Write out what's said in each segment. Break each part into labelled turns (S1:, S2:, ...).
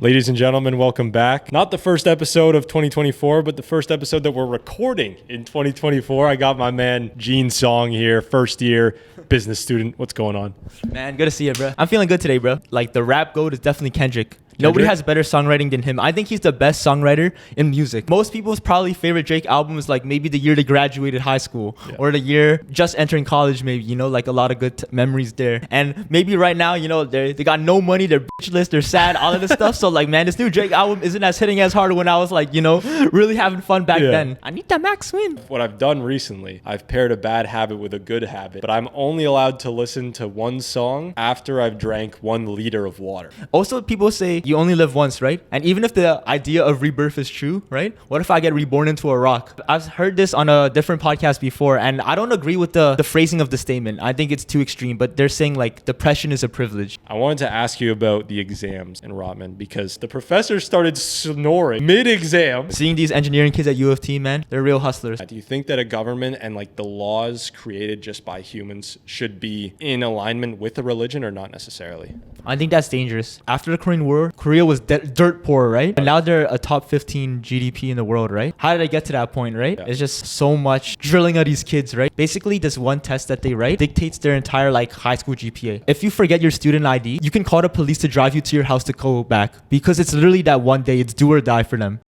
S1: Ladies and gentlemen, welcome back. Not the first episode of 2024, but the first episode that we're recording in 2024. I got my man Gene Song here, first year business student. What's going on?
S2: Man, good to see you, bro. I'm feeling good today, bro. Like, the rap goat is definitely Kendrick. Nobody has better songwriting than him. I think he's the best songwriter in music. Most people's probably favorite Drake album is like maybe the year they graduated high school or the year just entering college, maybe, you know, like a lot of good memories there. And maybe right now, you know, they got no money, they're bitchless, they're sad, all of this stuff. So like, man, this new Drake album isn't as hitting as hard when I was like, you know, really having fun back then. I need that Max win.
S1: What I've done recently, I've paired a bad habit with a good habit, but I'm only allowed to listen to one song after I've drank 1 liter of water.
S2: Also, people say you only live once, right? And even if the idea of rebirth is true, right? What if I get reborn into a rock? I've heard this on a different podcast before, and I don't agree with the phrasing of the statement. I think it's too extreme, but they're saying like depression is a privilege.
S1: I wanted to ask you about the exams in Rotman because the professor started snoring mid-exam.
S2: Seeing these engineering kids at U of T, man, they're real hustlers.
S1: Do you think that a government and like the laws created just by humans should be in alignment with a religion or not necessarily?
S2: I think that's dangerous. After the Korean War, Korea was dirt poor, right? And now they're a top 15 GDP in the world, right? How did I get to that point, right? It's just so much drilling of these kids, right? Basically, this one test that they write dictates their entire like high school GPA. If you forget your student ID, you can call the police to drive you to your house to go back because it's literally that one day. It's do or die for them.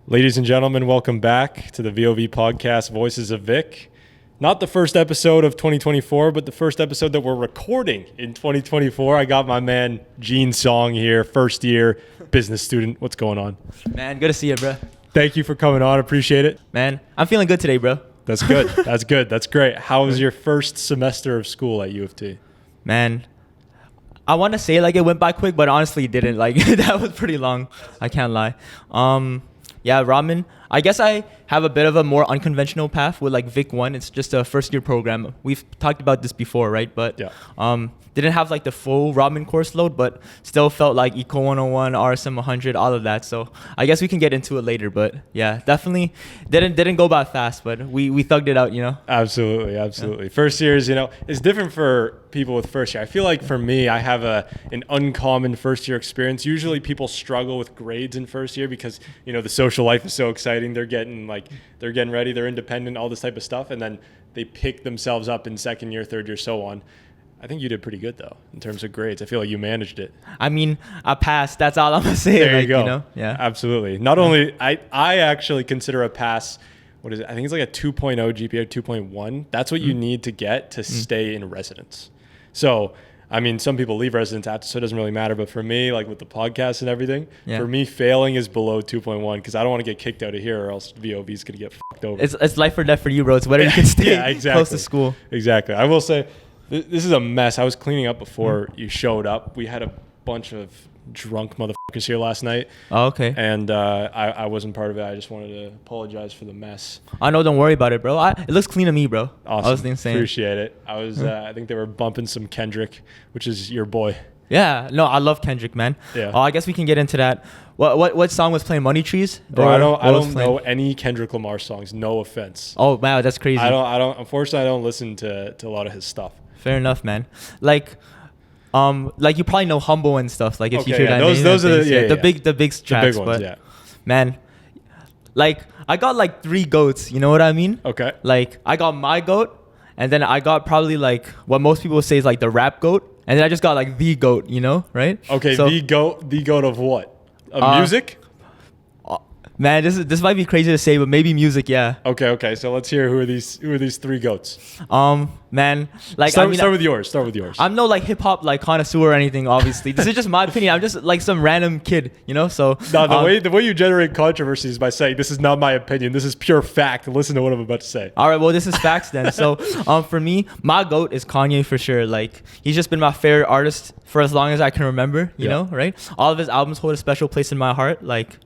S1: Ladies and gentlemen, welcome back to the VoV podcast, Voices of Vic. Not the first episode of 2024, but the first episode that we're recording in 2024. I got my man Gene Song here, first year business student. What's going on?
S2: Man, good to see you, bro.
S1: Thank you for coming on. Appreciate it.
S2: Man, I'm feeling good today, bro.
S1: That's good. That's good. That's great. How was your first semester of school at U of T?
S2: Man, I want to say like it went by quick, but honestly it didn't. Like that was pretty long. I can't lie. Yeah, ramen. I guess I have a bit of a more unconventional path with like Vic 1. It's just a first year program. We've talked about this before, right? But didn't have like the full ramen course load, but still felt like Eco 101, RSM 100, all of that. So I guess we can get into it later. But yeah, definitely didn't go by fast, but we thugged it out, you know?
S1: Absolutely. Yeah. First years, you know, it's different for people with first year. I feel like for me, I have an uncommon first year experience. Usually people struggle with grades in first year because, you know, the social life is so exciting. They're getting ready, they're independent, all this type of stuff. And then they pick themselves up in second year, third year, so on. I think you did pretty good though in terms of grades. I feel like you managed it.
S2: I mean, I passed. That's all I'm gonna say.
S1: There you go.
S2: You know? Yeah.
S1: Absolutely. Not only I actually consider a pass. What is it? I think it's like a 2.0 GPA, 2.1. That's what you need to get to stay in residence. So, I mean, some people leave residence after, so it doesn't really matter. But for me, like with the podcast and everything, for me, failing is below 2.1 because I don't want to get kicked out of here or else VoV is going to get fucked over.
S2: It's life or death for you, bro. It's whether you can stay close to school.
S1: Exactly. I will say, this is a mess. I was cleaning up before you showed up. We had a bunch of drunk motherfuckers here last night.
S2: Oh, okay.
S1: And I wasn't part of it. I just wanted to apologize for the mess.
S2: I know. Don't worry about it, bro. It looks clean to me, bro.
S1: Awesome.
S2: I was insane.
S1: Appreciate it. I was. I think they were bumping some Kendrick, which is your boy.
S2: Yeah. No, I love Kendrick, man.
S1: Yeah.
S2: I guess we can get into that. What song was playing? Money Trees?
S1: Bro, I don't know any Kendrick Lamar songs. No offense.
S2: Oh wow, that's crazy.
S1: Unfortunately, I don't listen to a lot of his stuff.
S2: Fair enough, man. Like you probably know Humble and stuff. Like if you hear that,
S1: those are the
S2: big tracks.
S1: The big ones,
S2: but man, like I got like 3 goats. You know what I mean?
S1: Okay.
S2: Like I got my goat, and then I got probably like what most people say is like the rap goat, and then I just got like the goat. You know, right?
S1: Okay. So, the goat of what? Of music?
S2: Man, this might be crazy to say, but maybe music, yeah.
S1: Okay. So let's hear who are these 3 goats.
S2: Man, like
S1: start with yours.
S2: I'm no like hip hop like connoisseur or anything. Obviously, this is just my opinion. I'm just like some random kid, you know. So
S1: the way you generate controversy is by saying this is not my opinion. This is pure fact. Listen to what I'm about to say.
S2: All right, well, this is facts then. So for me, my goat is Kanye for sure. Like he's just been my favorite artist for as long as I can remember. You know, right? All of his albums hold a special place in my heart. Like.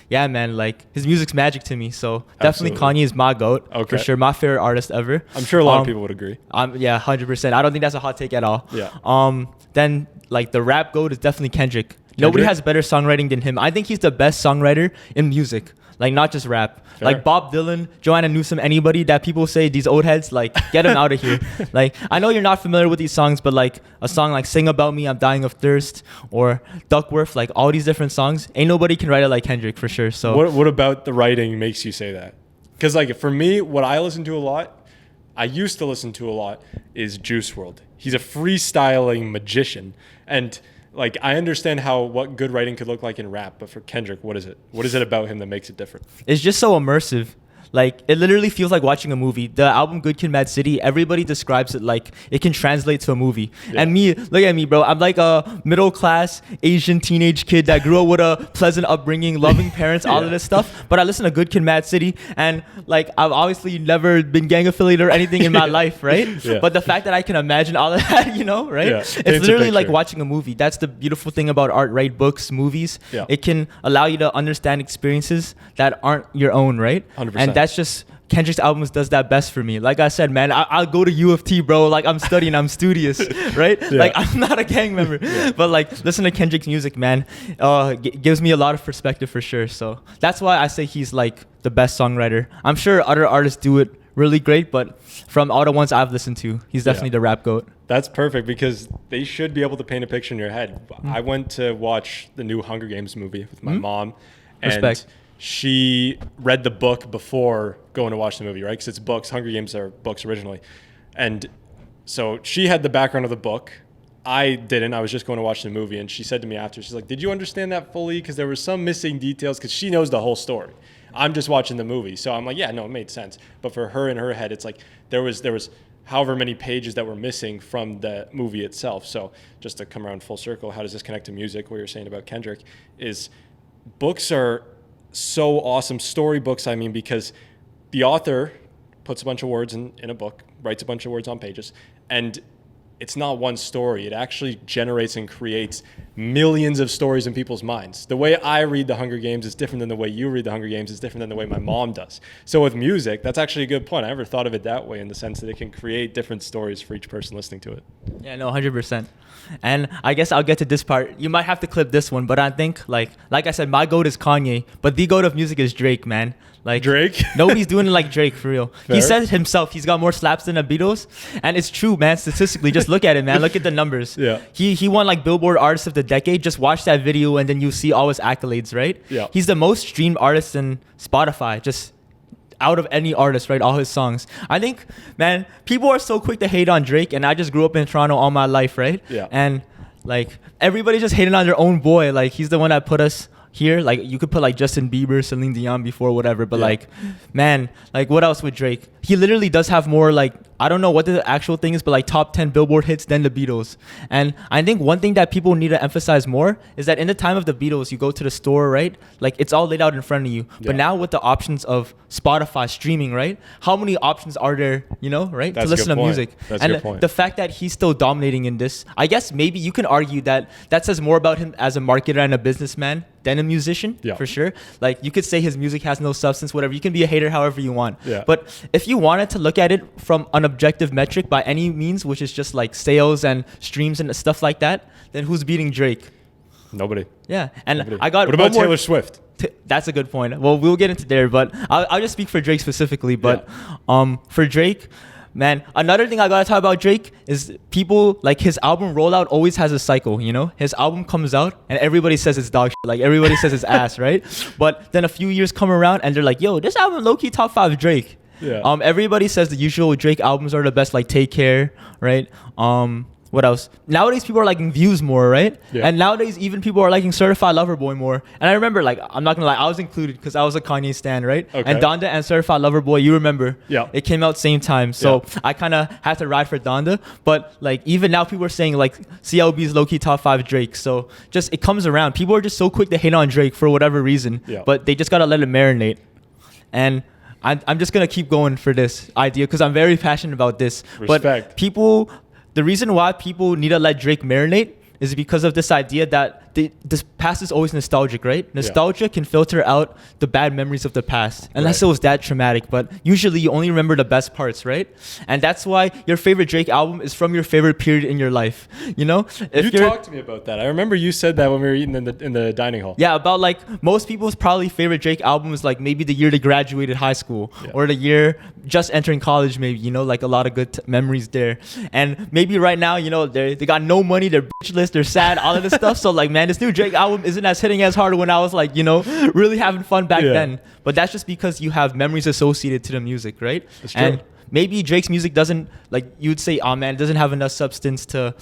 S2: Yeah, man, like his music's magic to me. So definitely Kanye is my GOAT for sure. My favorite artist ever.
S1: I'm sure a lot of people would agree.
S2: Yeah, 100%. I don't think that's a hot take at all.
S1: Yeah.
S2: Then like the rap GOAT is definitely Kendrick. Nobody
S1: Kendrick?
S2: has better songwriting than him. I think he's the best songwriter in music, like not just rap.
S1: Fair.
S2: Like Bob Dylan, Joanna Newsom, anybody that people say these old heads, like get them out of here. Like I know you're not familiar with these songs, but like a song like "Sing About Me, I'm Dying of Thirst" or "Duckworth," like all these different songs, ain't nobody can write it like Kendrick for sure. So
S1: What about the writing makes you say that? Because like for me, what I listen to a lot, I used to listen to a lot, is Juice WRLD. He's a freestyling magician, and like I understand what good writing could look like in rap, but for Kendrick, what is it? What is it about him that makes it different?
S2: it's just so immersive. Like it literally feels like watching a movie. The album Good Kid, Mad City, everybody describes it like it can translate to a movie.
S1: Yeah.
S2: And me, look at me, bro. I'm like a middle class Asian teenage kid that grew up with a pleasant upbringing, loving parents, all of this stuff. But I listen to Good Kid, Mad City, and like I've obviously never been gang affiliated or anything in my life, right?
S1: Yeah.
S2: But the fact that I can imagine all of that, you know, right?
S1: Yeah.
S2: It's
S1: Paints a
S2: literally like
S1: picture.
S2: watching a movie. That's the beautiful thing about art, right? Books, movies.
S1: Yeah.
S2: It can allow you to understand experiences that aren't your own, right?
S1: 100%.
S2: And that's just Kendrick's albums does that best for me. Like I said, man, I'll go to U of T, bro. Like I'm studying, I'm studious, right?
S1: Yeah.
S2: Like I'm not a gang member, but like listen to Kendrick's music, man. Gives me a lot of perspective for sure. So that's why I say he's like the best songwriter. I'm sure other artists do it really great, but from all the ones I've listened to, he's definitely the rap goat.
S1: That's perfect because they should be able to paint a picture in your head. I went to watch the new Hunger Games movie with my mom, and
S2: Respect.
S1: she read the book before going to watch the movie, right? Because it's books. Hunger Games are books originally. And so she had the background of the book. I didn't. I was just going to watch the movie. And she said to me after, she's like, did you understand that fully? Because there were some missing details because she knows the whole story. I'm just watching the movie. So I'm like, yeah, no, it made sense. But for her in her head, it's like there was however many pages that were missing from the movie itself. So just to come around full circle, how does this connect to music? What you're saying about Kendrick is books are so awesome. Storybooks, I mean, because the author puts a bunch of words in a book, writes a bunch of words on pages, and it's not one story. It actually generates and creates millions of stories in people's minds. The way I read The Hunger Games is different than the way you read The Hunger Games is different than the way my mom does. So with music, that's actually a good point. I never thought of it that way in the sense that it can create different stories for each person listening to it.
S2: Yeah, no, 100%. And I guess I'll get to this part. You might have to clip this one, but I think like I said, my goat is Kanye, but the goat of music is Drake, man. Like
S1: Drake?
S2: Nobody's doing it like Drake for real.
S1: Fair.
S2: He said it himself, he's got more slaps than the Beatles, and it's true, man. Statistically, just look at it, man. Look at the numbers.
S1: Yeah.
S2: He won like Billboard Artist of the Decade. Just watch that video, and then you see all his accolades, right?
S1: Yeah.
S2: He's the most streamed artist in Spotify. Just out of any artist, right? All his songs. I think, man, people are so quick to hate on Drake, and I just grew up in Toronto all my life, right?
S1: Yeah.
S2: And like everybody just hating on their own boy. Like he's the one that put us here. Like you could put like Justin Bieber, Celine Dion before, whatever. But like, man, like what else with Drake? He literally does have more like, I don't know what the actual thing is, but like top 10 Billboard hits than the Beatles. And I think one thing that people need to emphasize more is that in the time of the Beatles, you go to the store, right? Like it's all laid out in front of you.
S1: Yeah.
S2: But now with the options of Spotify streaming, right? How many options are there, you know, right?
S1: That's
S2: to
S1: a good
S2: listen to
S1: point.
S2: music.
S1: That's a
S2: And
S1: good point.
S2: the fact that he's still dominating in this, I guess maybe you can argue that says more about him as a marketer and a businessman than a musician,
S1: Yeah.
S2: for sure. Like you could say his music has no substance, whatever. You can be a hater however you want.
S1: Yeah.
S2: But if you wanted to look at it from an objective metric by any means, which is just like sales and streams and stuff like that, then who's beating Drake?
S1: Nobody.
S2: Yeah. And
S1: Nobody.
S2: I got
S1: What
S2: one
S1: about
S2: more-
S1: Taylor Swift?
S2: That's a good point. Well, we'll get into there, but I'll just speak for Drake specifically. But for Drake, man, another thing I gotta talk about Drake is people like his album rollout always has a cycle. You know, his album comes out and everybody says it's dog shit. Like everybody says it's ass, right? But then a few years come around and they're like, yo, this album low key top 5 Drake.
S1: Yeah.
S2: Everybody says the usual Drake albums are the best, like Take Care, right? What else? Nowadays people are liking Views more, right?
S1: Yeah.
S2: And nowadays even people are liking Certified Lover Boy more. And I remember, like, I'm not gonna lie, I was included because I was a Kanye stan, right?
S1: Okay.
S2: And Donda and Certified Lover Boy, you remember?
S1: Yeah.
S2: It came out same time, so I kind of had to ride for Donda. But like even now people are saying like CLB's low key top 5 Drake. So just it comes around. People are just so quick to hate on Drake for whatever reason.
S1: Yeah.
S2: But they just gotta let it marinate. And I'm just gonna keep going for this idea because I'm very passionate about this.
S1: Respect.
S2: But people, the reason why people need to let Drake marinate is because of this idea that this past is always nostalgic, right? Nostalgia can filter out the bad memories of the past, unless it was that traumatic. But usually you only remember the best parts, right? And that's why your favorite Drake album is from your favorite period in your life. You know,
S1: you talked to me about that. I remember you said that when we were eating in the dining hall.
S2: Yeah, about like most people's probably favorite Drake album is like maybe the year they graduated high school or the year just entering college, maybe, you know, like a lot of good memories there. And maybe right now, you know, they got no money, they're bitchless, they're sad, all of this stuff. So like, man, this new Drake album isn't as hitting as hard when I was like, you know, really having fun back then. But that's just because you have memories associated to the music, right?
S1: That's true.
S2: And maybe Drake's music doesn't, like, you'd say, oh man, it doesn't have enough substance to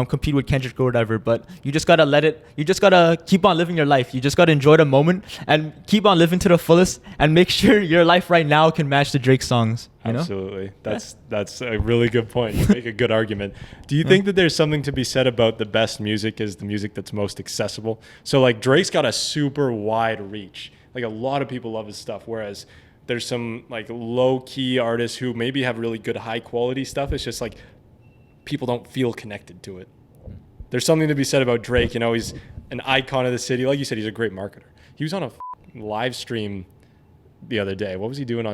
S2: compete with Kendrick or whatever. But you just gotta you just gotta keep on living your life. You just gotta enjoy the moment and keep on living to the fullest and make sure your life right now can match the Drake songs. You
S1: Absolutely. Know? That's a really good point. You make a good argument. Do you think that there's something to be said about the best music is the music that's most accessible? So like Drake's got a super wide reach. Like a lot of people love his stuff, whereas there's some like low-key artists who maybe have really good high-quality stuff. It's just like people don't feel connected to it. There's something to be said about Drake. You know, he's an icon of the city. Like you said, he's a great marketer. He was on a live stream the other day. What was he doing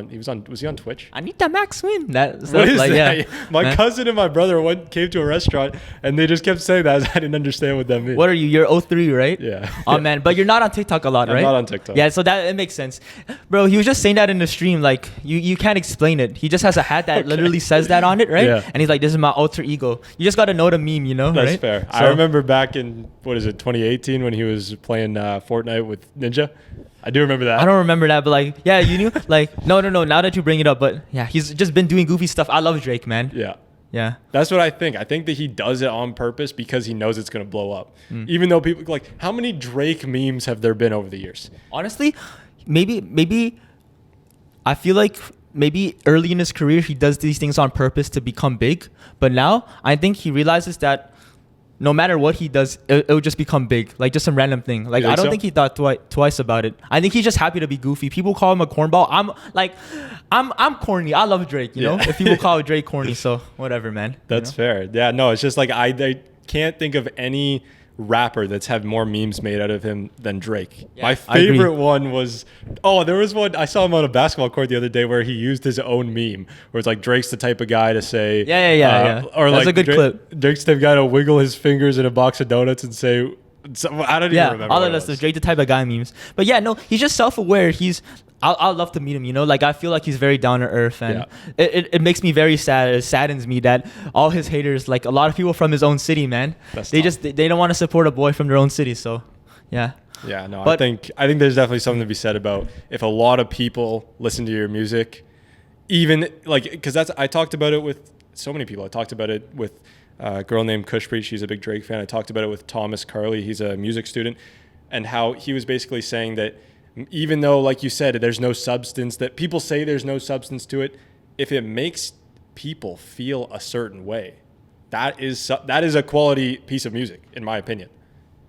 S1: was he on Twitch?
S2: I need that Max win. That stuff,
S1: what is
S2: like,
S1: that?
S2: Yeah.
S1: My cousin and my brother came to a restaurant and they just kept saying that. I didn't understand what that meant.
S2: What are you? You're 03, right?
S1: Yeah.
S2: Oh man, but you're not on TikTok a lot, right?
S1: I'm not on TikTok.
S2: Yeah, so that it makes sense. Bro, he was just saying that in the stream, like you can't explain it. He just has a hat that literally says that on it, right?
S1: Yeah.
S2: And he's like, this is my alter ego. You just gotta know the meme, you know?
S1: That's
S2: right?
S1: fair.
S2: So,
S1: I remember back in 2018 when he was playing Fortnite with Ninja. I do remember that.
S2: I don't remember that, but like, yeah, you knew? Like, no. Now that you bring it up, but yeah, he's just been doing goofy stuff. I love Drake, man.
S1: Yeah.
S2: Yeah.
S1: That's what I think. I think that he does it on purpose because he knows it's going to blow up. Even though people, like, how many Drake memes have there been over the years?
S2: Honestly, maybe I feel like maybe early in his career, he does these things on purpose to become big. But now I think he realizes that no matter what he does, it'll just become big, like just some random thing. Like I don't think he thought twice about it. I think he's just happy to be goofy. People call him a cornball. I'm corny. I love Drake. You know, if people call Drake corny, so whatever, man.
S1: That's fair. Yeah, no, it's just like I can't think of any rapper that's had more memes made out of him than Drake.
S2: Yeah,
S1: my favorite one was there was one I saw him on a basketball court the other day where he used his own meme where it's like Drake's the type of guy to say
S2: yeah.
S1: Or
S2: that's
S1: like
S2: a good clip.
S1: Drake's the type of guy to wiggle his fingers in a box of donuts and say I don't even remember
S2: all of us, Drake the type of guy memes. But yeah, no, he's just self-aware. I'd love to meet him, you know, like I feel like he's very down to earth, and it makes me very sad. It saddens me that all his haters, like a lot of people from his own city, man, they don't want to support a boy from their own city. So yeah.
S1: Yeah, no, but I think there's definitely something to be said about if a lot of people listen to your music, even like, because I talked about it with so many people. I talked about it with a girl named Kushpreet. She's a big Drake fan. I talked about it with Thomas Carley. He's a music student, and how he was basically saying that even though, like you said, there's no substance, that people say there's no substance to it, if it makes people feel a certain way, that is a quality piece of music, in my opinion.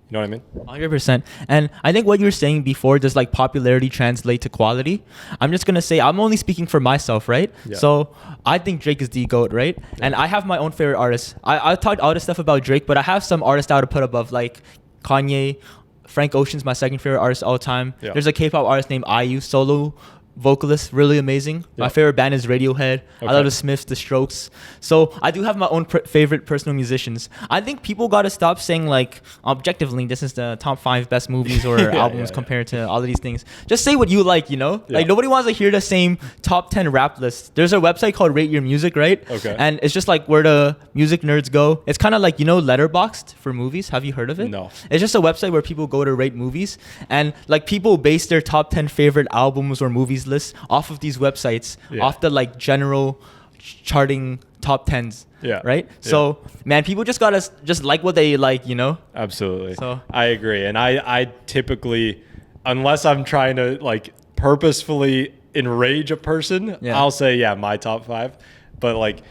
S1: You know what I mean?
S2: 100%. And I think what you were saying before, does like popularity translate to quality? I'm just going to say, I'm only speaking for myself, right? Yeah. So I think Drake is the GOAT, right? Yeah. And I have my own favorite artists. I talked all this stuff about Drake, but I have some artists I would put above, like Kanye. Frank Ocean's my second favorite artist of all time. Yeah. There's a K-pop artist named IU, solo vocalist, really amazing. Yep. My favorite band is Radiohead. Okay. I love the Smiths, the Strokes. So I do have my own favorite personal musicians. I think people got to stop saying like objectively this is the top 5 best movies or albums compared to all of these things. Just say what you like, you know? Yeah. Like nobody wants to hear the same top 10 rap list. There's a website called Rate Your Music, right?
S1: Okay.
S2: And it's just like where the music nerds go. It's kind of like, you know, Letterboxd for movies. Have you heard of it?
S1: No.
S2: It's just a website where people go to rate movies, and like people base their top 10 favorite albums or movies list off of these websites, off the like general charting top 10s. Yeah. Right? Yeah. So, man, people just gotta just like what they like, you know?
S1: Absolutely. So I agree. And I typically, unless I'm trying to like purposefully enrage a person, I'll say, my top 5. But like,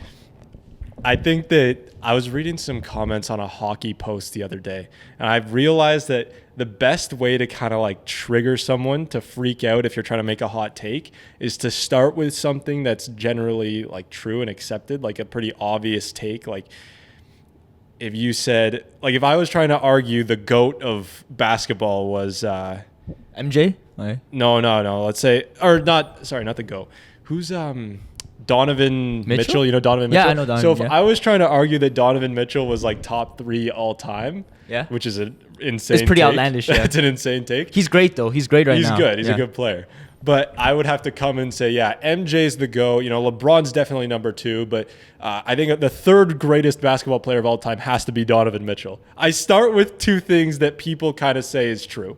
S1: I think that I was reading some comments on a hockey post the other day, and I've realized that the best way to kind of like trigger someone to freak out if you're trying to make a hot take is to start with something that's generally like true and accepted, like a pretty obvious take. Like if you said, like, if I was trying to argue the GOAT of basketball was
S2: MJ? Like,
S1: no, let's say, or not, sorry, not the GOAT. Who's Donovan Mitchell? You know Donovan Mitchell?
S2: Yeah, I know Donovan.
S1: So if
S2: yeah.
S1: I was trying to argue that Donovan Mitchell was like top 3 all time,
S2: Yeah.
S1: which is an insane
S2: It's pretty
S1: take.
S2: outlandish, yeah.
S1: That's an insane take.
S2: He's great though. He's great right now.
S1: He's good. He's a good player. But I would have to come and say, yeah, MJ's the GOAT. You know, LeBron's definitely number 2. But I think the third greatest basketball player of all time has to be Donovan Mitchell. I start with 2 things that people kind of say is true.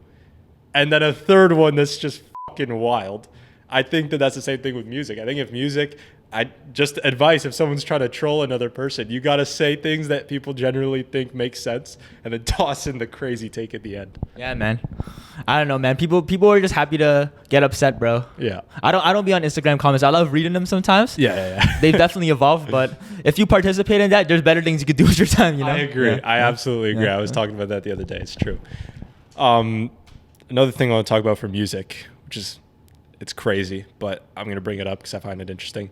S1: And then a third one that's just fucking wild. I think that that's the same thing with music. I think if music, just advice, if someone's trying to troll another person, you got to say things that people generally think make sense and then toss in the crazy take at the end.
S2: Yeah, man. I don't know, man. People are just happy to get upset, bro.
S1: Yeah.
S2: I don't be on Instagram comments. I love reading them sometimes.
S1: Yeah.
S2: They've definitely evolved, but if you participate in that, there's better things you could do with your time, you know?
S1: I agree.
S2: Yeah.
S1: I absolutely agree.
S2: Yeah.
S1: I was talking about that the other day. It's true. Another thing I want to talk about for music, which is, it's crazy, but I'm going to bring it up because I find it interesting.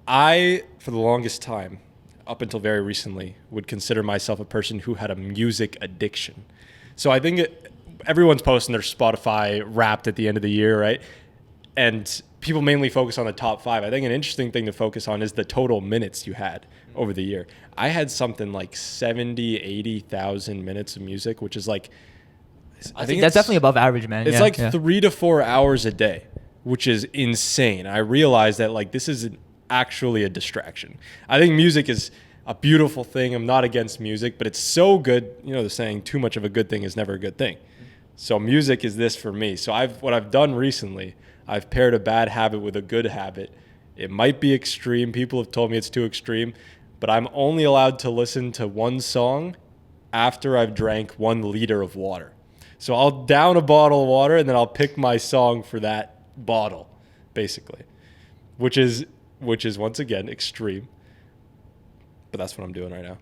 S1: I, for the longest time, up until very recently, would consider myself a person who had a music addiction. So I think everyone's posting their Spotify Wrapped at the end of the year, right? And people mainly focus on the top 5. I think an interesting thing to focus on is the total minutes you had over the year. I had something like 70, 80,000 minutes of music, which is like,
S2: I think that's definitely above average, man.
S1: It's 3 to 4 hours a day, which is insane. I realized that like this isn't actually a distraction. I think music is a beautiful thing. I'm not against music, but it's so good. You know, the saying, too much of a good thing is never a good thing. So music is this for me. So what I've done recently, I've paired a bad habit with a good habit. It might be extreme. People have told me it's too extreme, but I'm only allowed to listen to one song after I've drank 1 liter of water. So I'll down a bottle of water and then I'll pick my song for that bottle, basically, which is once again extreme. But that's what I'm doing right now.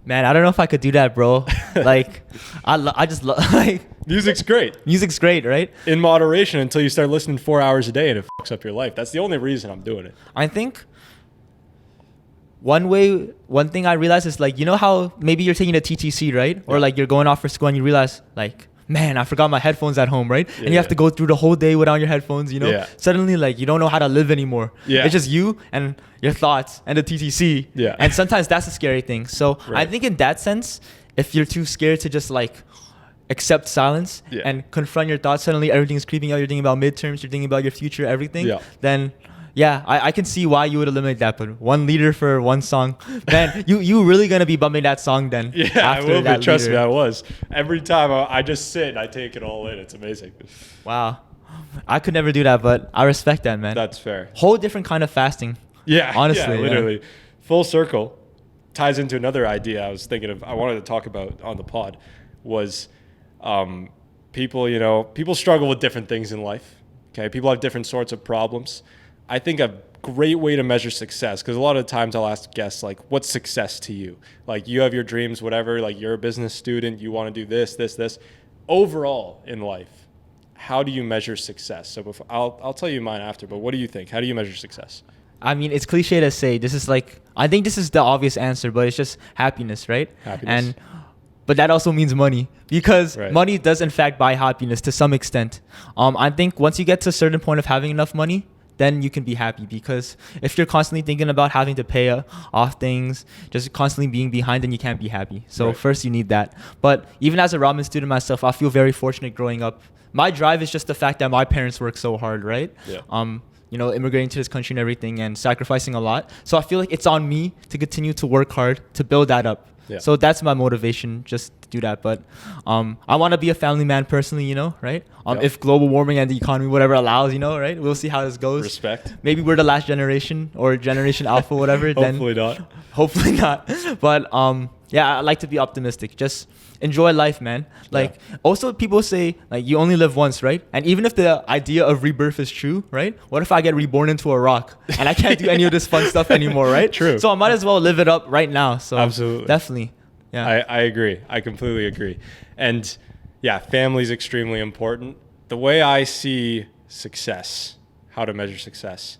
S2: Man, I don't know if I could do that, bro. Like, I just love like
S1: music's great.
S2: Music's great, right?
S1: In moderation until you start listening 4 hours a day and it fucks up your life. That's the only reason I'm doing it.
S2: I think one thing I realized is like, you know how maybe you're taking a TTC, right? Or like you're going off for school and you realize like, man, I forgot my headphones at home, right? And you have to go through the whole day without your headphones, you know?
S1: Yeah.
S2: Suddenly, like, you don't know how to live anymore.
S1: Yeah.
S2: It's just you and your thoughts and the TTC.
S1: Yeah.
S2: And sometimes that's a scary thing. So I think in that sense, if you're too scared to just like accept silence and confront your thoughts, suddenly everything's creeping out. You're thinking about midterms, you're thinking about your future, everything. Then I can see why you would eliminate that, but 1 liter for 1 song, man, you really gonna be bumping that song then?
S1: Yeah,
S2: after
S1: I will
S2: that
S1: be. Trust
S2: liter.
S1: me, I was. Every time I just sit and I take it all in. It's amazing.
S2: Wow, I could never do that, but I respect that, man.
S1: That's fair.
S2: Whole different kind of fasting.
S1: Yeah,
S2: honestly,
S1: literally. Full circle ties into another idea I was thinking of. I wanted to talk about on the pod was people struggle with different things in life. Okay, people have different sorts of problems. I think a great way to measure success, because a lot of times I'll ask guests, like, what's success to you? Like, you have your dreams, whatever, like you're a business student, you want to do this. Overall in life, how do you measure success? So I'll tell you mine after, but what do you think? How do you measure success?
S2: I mean, it's cliche to say, I think this is the obvious answer, but it's just happiness, right?
S1: Happiness.
S2: But that also means money, because money does in fact buy happiness to some extent. I think once you get to a certain point of having enough money, then you can be happy, because if you're constantly thinking about having to pay off things, just constantly being behind, then you can't be happy. So first you need that. But even as a ramen student myself, I feel very fortunate growing up. My drive is just the fact that my parents work so hard, right? Yeah. Immigrating to this country and everything and sacrificing a lot. So I feel like it's on me to continue to work hard to build that up. Yeah. So that's my motivation, just to do that. But I want to be a family man personally, right? If global warming and the economy, whatever allows, right? We'll see how this goes.
S1: Respect.
S2: Maybe we're the last generation or generation alpha, whatever.
S1: Hopefully not.
S2: Hopefully not. But I like to be optimistic. Just enjoy life, man. Also people say like you only live once, right? And even if the idea of rebirth is true, right? What if I get reborn into a rock and I can't do any of this fun stuff anymore, right?
S1: True.
S2: So I might as well live it up right now. So
S1: absolutely.
S2: Definitely. Yeah.
S1: I agree. I completely agree. And yeah, family is extremely important. The way I see success, how to measure success,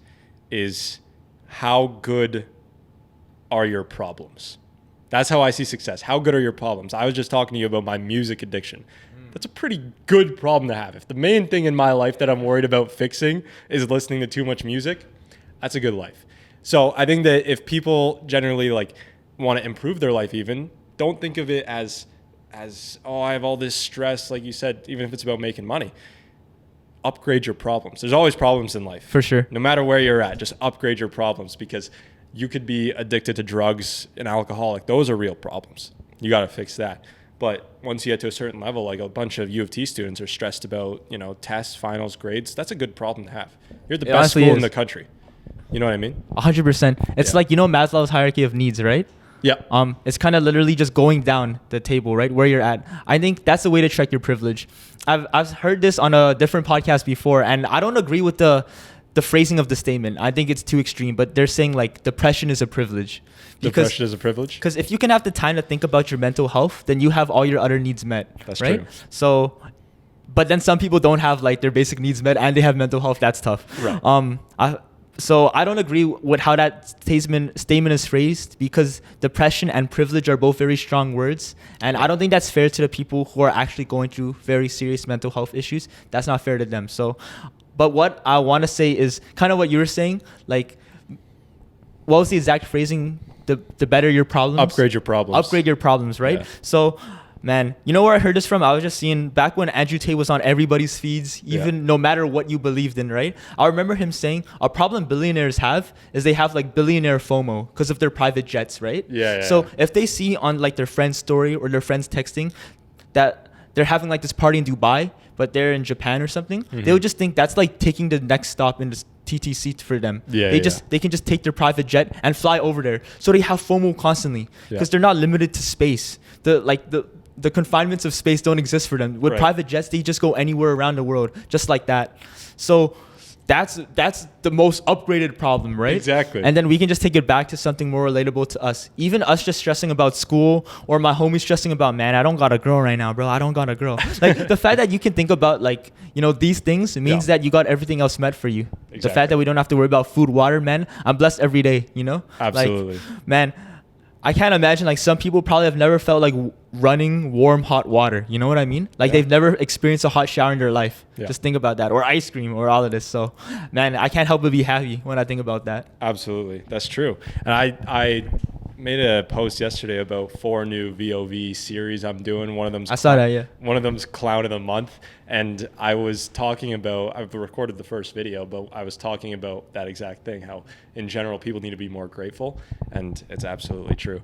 S1: is how good are your problems? That's how I see success. How good are your problems? I was just talking to you about my music addiction. That's a pretty good problem to have. If the main thing in my life that I'm worried about fixing is listening to too much music, that's a good life. So I think that if people generally like want to improve their life, even don't think of it as oh, I have all this stress, like you said, even if it's about making money. Upgrade your problems. There's always problems in life.
S2: For sure.
S1: No matter where you're at, just upgrade your problems, because you could be addicted to drugs and alcoholic. Those are real problems. You got to fix that. But once you get to a certain level, like a bunch of U of T students are stressed about, tests, finals, grades. That's a good problem to have. You're the best school in the country. You know what I mean?
S2: 100%. It's like, Maslow's hierarchy of needs, right?
S1: Yeah.
S2: It's kind of literally just going down the table, right, where you're at. I think that's the way to check your privilege. I've heard this on a different podcast before, and I don't agree with the phrasing of the statement. I think it's too extreme, but they're saying like depression is a privilege.
S1: Depression is a privilege?
S2: Because if you can have the time to think about your mental health, then you have all your other needs met.
S1: That's
S2: right?
S1: True.
S2: So, but then some people don't have like their basic needs met and they have mental health. That's tough.
S1: Right.
S2: So I don't agree with how that statement is phrased, because depression and privilege are both very strong words. And I don't think that's fair to the people who are actually going through very serious mental health issues. That's not fair to them. So, but what I want to say is kind of what you were saying. Like, what was the exact phrasing? The better your problems.
S1: Upgrade your problems.
S2: Upgrade your problems, right?
S1: Yeah.
S2: So, man, you know where I heard this from? I was just seeing back when Andrew Tate was on everybody's feeds, even no matter what you believed in, right? I remember him saying a problem billionaires have is they have like billionaire FOMO because of their private jets, right?
S1: Yeah.
S2: So if they see on like their friend's story or their friend's texting that they're having like this party in Dubai, but they're in Japan or something, they would just think that's like taking the next stop in this TTC for them. They can just take their private jet and fly over there. So they have FOMO constantly because they're not limited to space. The confinements of space don't exist for them. With private jets, they just go anywhere around the world, just like that. So that's the most upgraded problem, right?
S1: Exactly.
S2: And then we can just take it back to something more relatable to us. Even us just stressing about school, or my homie stressing about, man, I don't got a girl right now, bro. I don't got a girl. Like the fact that you can think about like, these things means that you got everything else met for you.
S1: Exactly.
S2: The fact that we don't have to worry about food, water, man. I'm blessed every day,
S1: Absolutely.
S2: Like, man, I can't imagine like some people probably have never felt like running warm hot water. You know what I mean? Like they've never experienced a hot shower in their life. Just think about that. Or ice cream or all of this. So, man, I can't help but be happy when I think about that.
S1: Absolutely. That's true. And I made a post yesterday about 4 new VoV series I'm doing. One of them's
S2: I saw that, yeah.
S1: One of them's Clown of the Month. And I was talking about, I've recorded the first video, but I was talking about that exact thing, how in general people need to be more grateful. And it's absolutely true.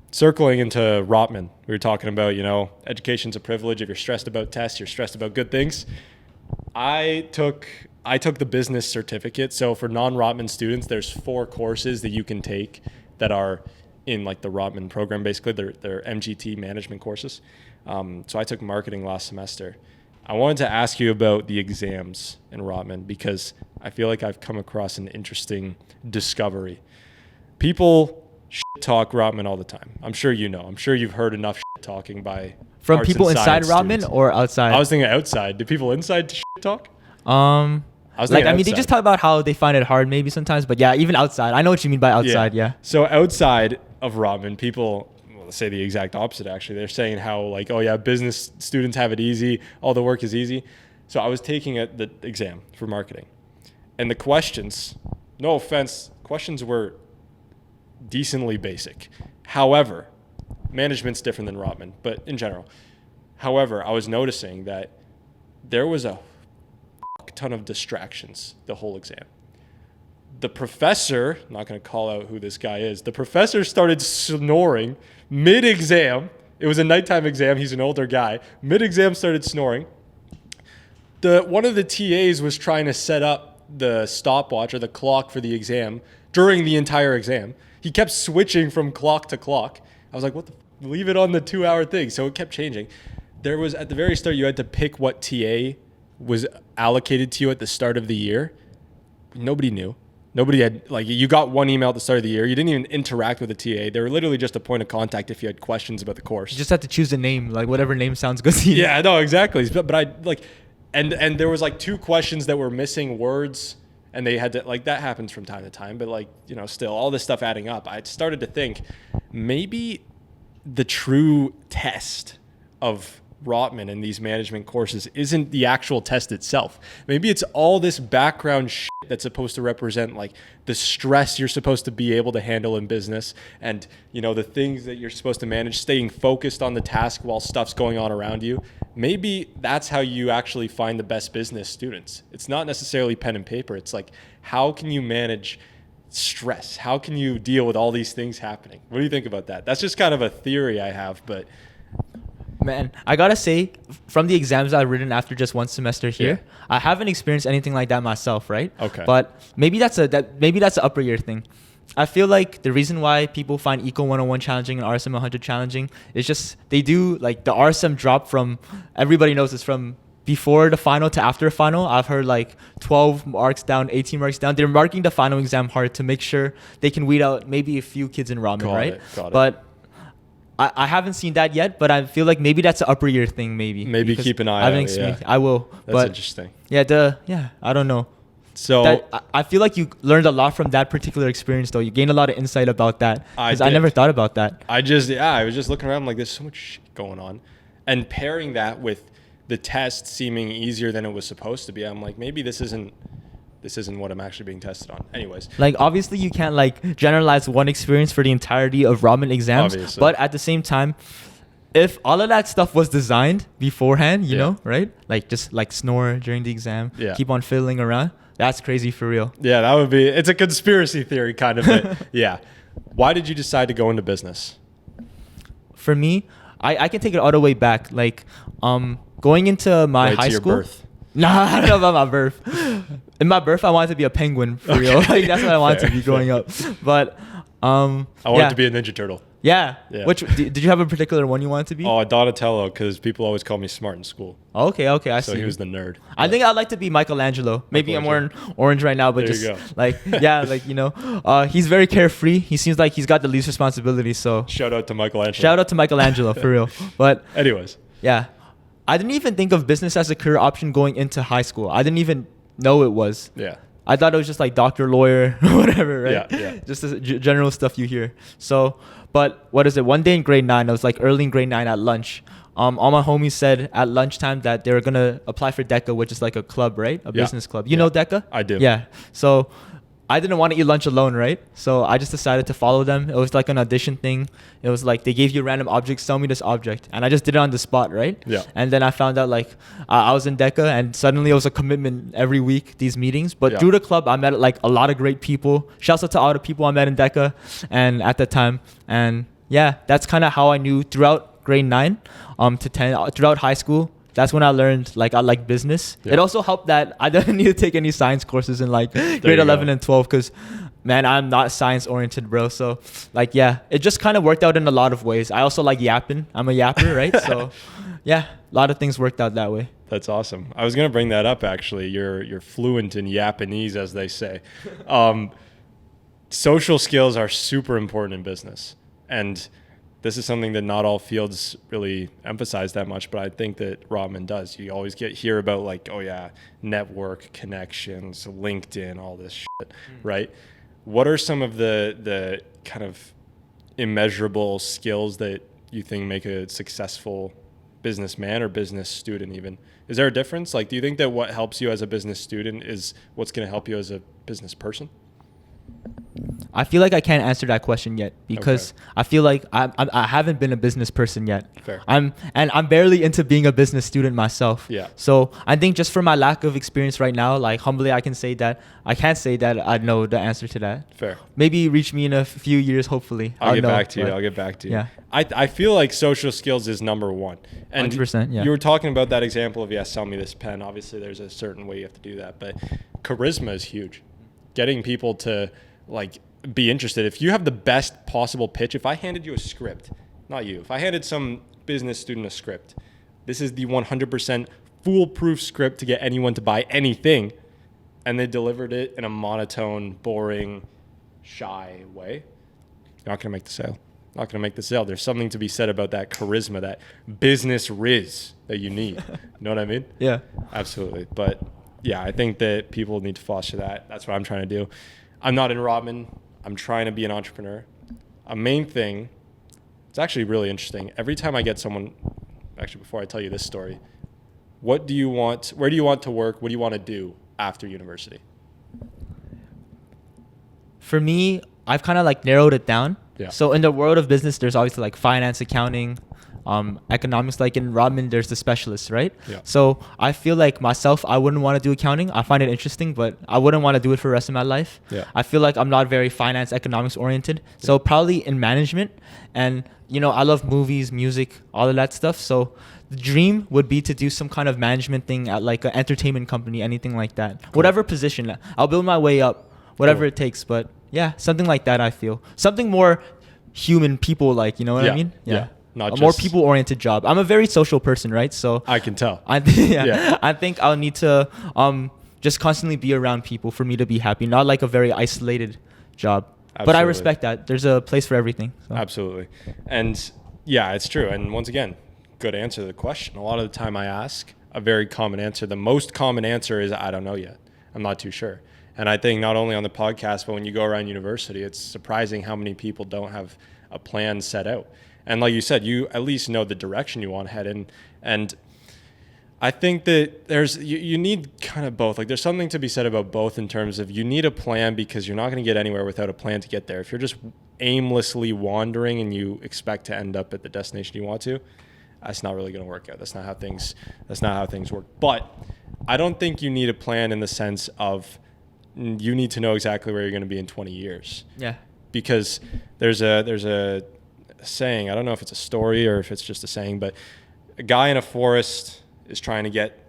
S1: Circling into Rotman, we were talking about, education's a privilege. If you're stressed about tests, you're stressed about good things. I took the business certificate. So for non-Rotman students, there's 4 courses that you can take that are in like the Rotman program. Basically, they're MGT management courses. So I took marketing last semester. I wanted to ask you about the exams in Rotman because I feel like I've come across an interesting discovery. People shit talk Rotman all the time. I'm sure you know. I'm sure you've heard enough shit talking by
S2: from
S1: arts
S2: people
S1: and
S2: inside
S1: science
S2: Rotman
S1: students.
S2: or outside.
S1: I was thinking outside. Do people inside shit talk?
S2: They just talk about how they find it hard maybe sometimes, but yeah, even outside. I know what you mean by outside, yeah.
S1: So outside of Rotman, people say the exact opposite, actually. They're saying how like, oh yeah, business students have it easy, all the work is easy. So I was taking the exam for marketing. And the questions, no offense, questions were decently basic. However, management's different than Rotman, but in general. However, I was noticing that there was a ton of distractions the whole exam. The professor, I'm not going to call out who this guy is, the professor started snoring mid-exam. It was a nighttime exam. He's an older guy. Mid-exam started snoring. One of the TAs was trying to set up the stopwatch or the clock for the exam during the entire exam. He kept switching from clock to clock. I was like, leave it on the 2-hour thing. So it kept changing. There was, at the very start, you had to pick what TA was allocated to you at the start of the year. Nobody knew. Nobody had, like, you got one email at the start of the year. You didn't even interact with a TA. They were literally just a point of contact if you had questions about the course.
S2: You just have to choose a name, like whatever name sounds good to you.
S1: Yeah, no, exactly. But I like, and there was like 2 questions that were missing words, and they had to, like, that happens from time to time. But like, still all this stuff adding up. I started to think, maybe the true test of Rotman and these management courses isn't the actual test itself. Maybe it's all this background shit that's supposed to represent like the stress you're supposed to be able to handle in business, and the things that you're supposed to manage, staying focused on the task while stuff's going on around you. Maybe that's how you actually find the best business students. It's not necessarily pen and paper. It's like, how can you manage stress? How can you deal with all these things happening? What do you think about that? That's just kind of a theory I have, but
S2: Man, I gotta say, from the exams I've written after just one semester here, I haven't experienced anything like that myself, right?
S1: Okay.
S2: But maybe that's an upper year thing. I feel like the reason why people find Eco 101 challenging and RSM 100 challenging is just they do like the RSM drop from, everybody knows it's from before the final to after the final. I've heard like 12 marks down, 18 marks down. They're marking the final exam hard to make sure they can weed out maybe a few kids in ramen, right?
S1: Got it.
S2: But I haven't seen that yet, but I feel like maybe that's an upper year thing, maybe.
S1: Maybe keep an eye out. Yeah.
S2: I will.
S1: That's interesting.
S2: Yeah, I don't know.
S1: So
S2: I feel like you learned a lot from that particular experience, though. You gained a lot of insight about that. Because I never thought about that.
S1: I was just looking around like, there's so much shit going on. And pairing that with the test seeming easier than it was supposed to be, I'm like, maybe this isn't what I'm actually being tested on. Anyways.
S2: Like, obviously, you can't, like, generalize one experience for the entirety of ramen exams.
S1: Obviously.
S2: But at the same time, if all of that stuff was designed beforehand, you know, right? Like, just, like, snore during the exam.
S1: Yeah.
S2: Keep on fiddling around. That's crazy for real.
S1: Yeah, that would be... It's a conspiracy theory kind of thing. Yeah. Why did you decide to go into business?
S2: For me, I can take it all the way back. Like, going into my high school...
S1: Your birth.
S2: Nah, I don't know about my birth. In my birth, I wanted to be a penguin for real. Like, that's what I wanted to be growing up. But
S1: I wanted to be a Ninja Turtle.
S2: Yeah. Which did you have a particular one you wanted to be?
S1: Oh, Donatello, because people always call me smart in school.
S2: Okay, I see.
S1: So he was the nerd.
S2: I think I'd like to be Michelangelo. Maybe I'm wearing orange right now, but
S1: there
S2: just like he's very carefree. He seems like he's got the least responsibility. So
S1: shout out to Michelangelo.
S2: Shout out to Michelangelo for real. But
S1: anyways,
S2: yeah, I didn't even think of business as a career option going into high school. I didn't even know it was.
S1: Yeah.
S2: I thought it was just like doctor, lawyer, whatever, right?
S1: Yeah.
S2: Just the general stuff you hear. So, but what is it? One day in grade 9, I was like early in grade 9 at lunch. All my homies said at lunchtime that they were going to apply for DECA, which is like a club, right? A business club. You know DECA?
S1: I do.
S2: Yeah. So I didn't want to eat lunch alone, right? So I just decided to follow them. It was like an audition thing. It was like they gave you random objects, sell me this object. And I just did it on the spot, right?
S1: Yeah.
S2: And then I found out like I was in DECA and suddenly it was a commitment every week, these meetings. But through the club, I met like a lot of great people. Shouts out to all the people I met in DECA and at the time. And yeah, that's kind of how I knew throughout grade 9 to 10, throughout high school. That's when I learned like I like business. Yeah. It also helped that I didn't need to take any science courses in like grade 11 and 12 because, man, I'm not science oriented, bro. So like, yeah, it just kind of worked out in a lot of ways. I also like yapping. I'm a yapper, right? So yeah, a lot of things worked out that way.
S1: That's awesome. I was going to bring that up, actually. You're fluent in Japanese, as they say. Social skills are super important in business. And this is something that not all fields really emphasize that much, but I think that ramen does. You always hear about like, oh yeah, network, connections, LinkedIn, all this shit, right? What are some of the kind of immeasurable skills that you think make a successful businessman or business student even? Is there a difference? Like, do you think that what helps you as a business student is what's going to help you as a business person?
S2: I feel like I can't answer that question yet because I feel like I haven't been a business person yet.
S1: Fair.
S2: I'm barely into being a business student myself.
S1: Yeah.
S2: So I think just for my lack of experience right now, like humbly, I can't say that I know the answer to that.
S1: Fair.
S2: Maybe reach me in a few years, hopefully.
S1: I'll get back to you.
S2: Yeah.
S1: I feel like social skills is number one. And
S2: 100%, yeah.
S1: You were talking about that example of, sell me this pen. Obviously, there's a certain way you have to do that, but charisma is huge. Getting people to like be interested. If you have the best possible pitch, if I handed you a script, not you, if I handed some business student a script, this is the 100% foolproof script to get anyone to buy anything, and they delivered it in a monotone, boring, shy way, you're not going to make the sale. Not going to make the sale. There's something to be said about that charisma, that business rizz that you need. You know what I mean?
S2: Yeah.
S1: Absolutely. But yeah, I think that people need to foster that. That's what I'm trying to do. I'm not in ramen. I'm trying to be an entrepreneur. A main thing It's actually really interesting. Every time I get someone, actually, before I tell you this story, where do you want to work? What do you want to do after university?
S2: For me, I've kind of like narrowed it down.
S1: Yeah.
S2: So in the world of business, there's obviously like finance, accounting, economics. Like in Rodman, there's the specialists, right?
S1: Yeah.
S2: So I feel like myself, I wouldn't want to do accounting. I find it interesting, but I wouldn't want to do it for the rest of my life.
S1: Yeah.
S2: I feel like I'm not very finance, economics oriented. So probably in management. And, you know, I love movies, music, all of that stuff. So the dream would be to do some kind of management thing at like an entertainment company, anything like that. Cool. Whatever position. I'll build my way up, whatever it takes. But yeah, something like that, I feel. Something more human, people like, you know what I mean?
S1: Yeah. Not
S2: a
S1: just
S2: more people-oriented job. I'm a very social person, right? So
S1: I can tell.
S2: I think I'll need to just constantly be around people for me to be happy, not like a very isolated job. Absolutely. But I respect that. There's a place for everything. So.
S1: Absolutely. And yeah, it's true. And once again, good answer to the question. A lot of the time I ask a very common answer. The most common answer is, I don't know yet. I'm not too sure. And I think not only on the podcast, but when you go around university, it's surprising how many people don't have a plan set out. And like you said, you at least know the direction you want to head in. And I think that you need kind of both. Like there's something to be said about both in terms of you need a plan because you're not going to get anywhere without a plan to get there. If you're just aimlessly wandering and you expect to end up at the destination you want to, that's not really going to work out. That's not how things work. But I don't think you need a plan in the sense of you need to know exactly where you're going to be in 20 years.
S2: Yeah.
S1: Because there's a saying, I don't know if it's a story or if it's just a saying, but a guy in a forest is trying to get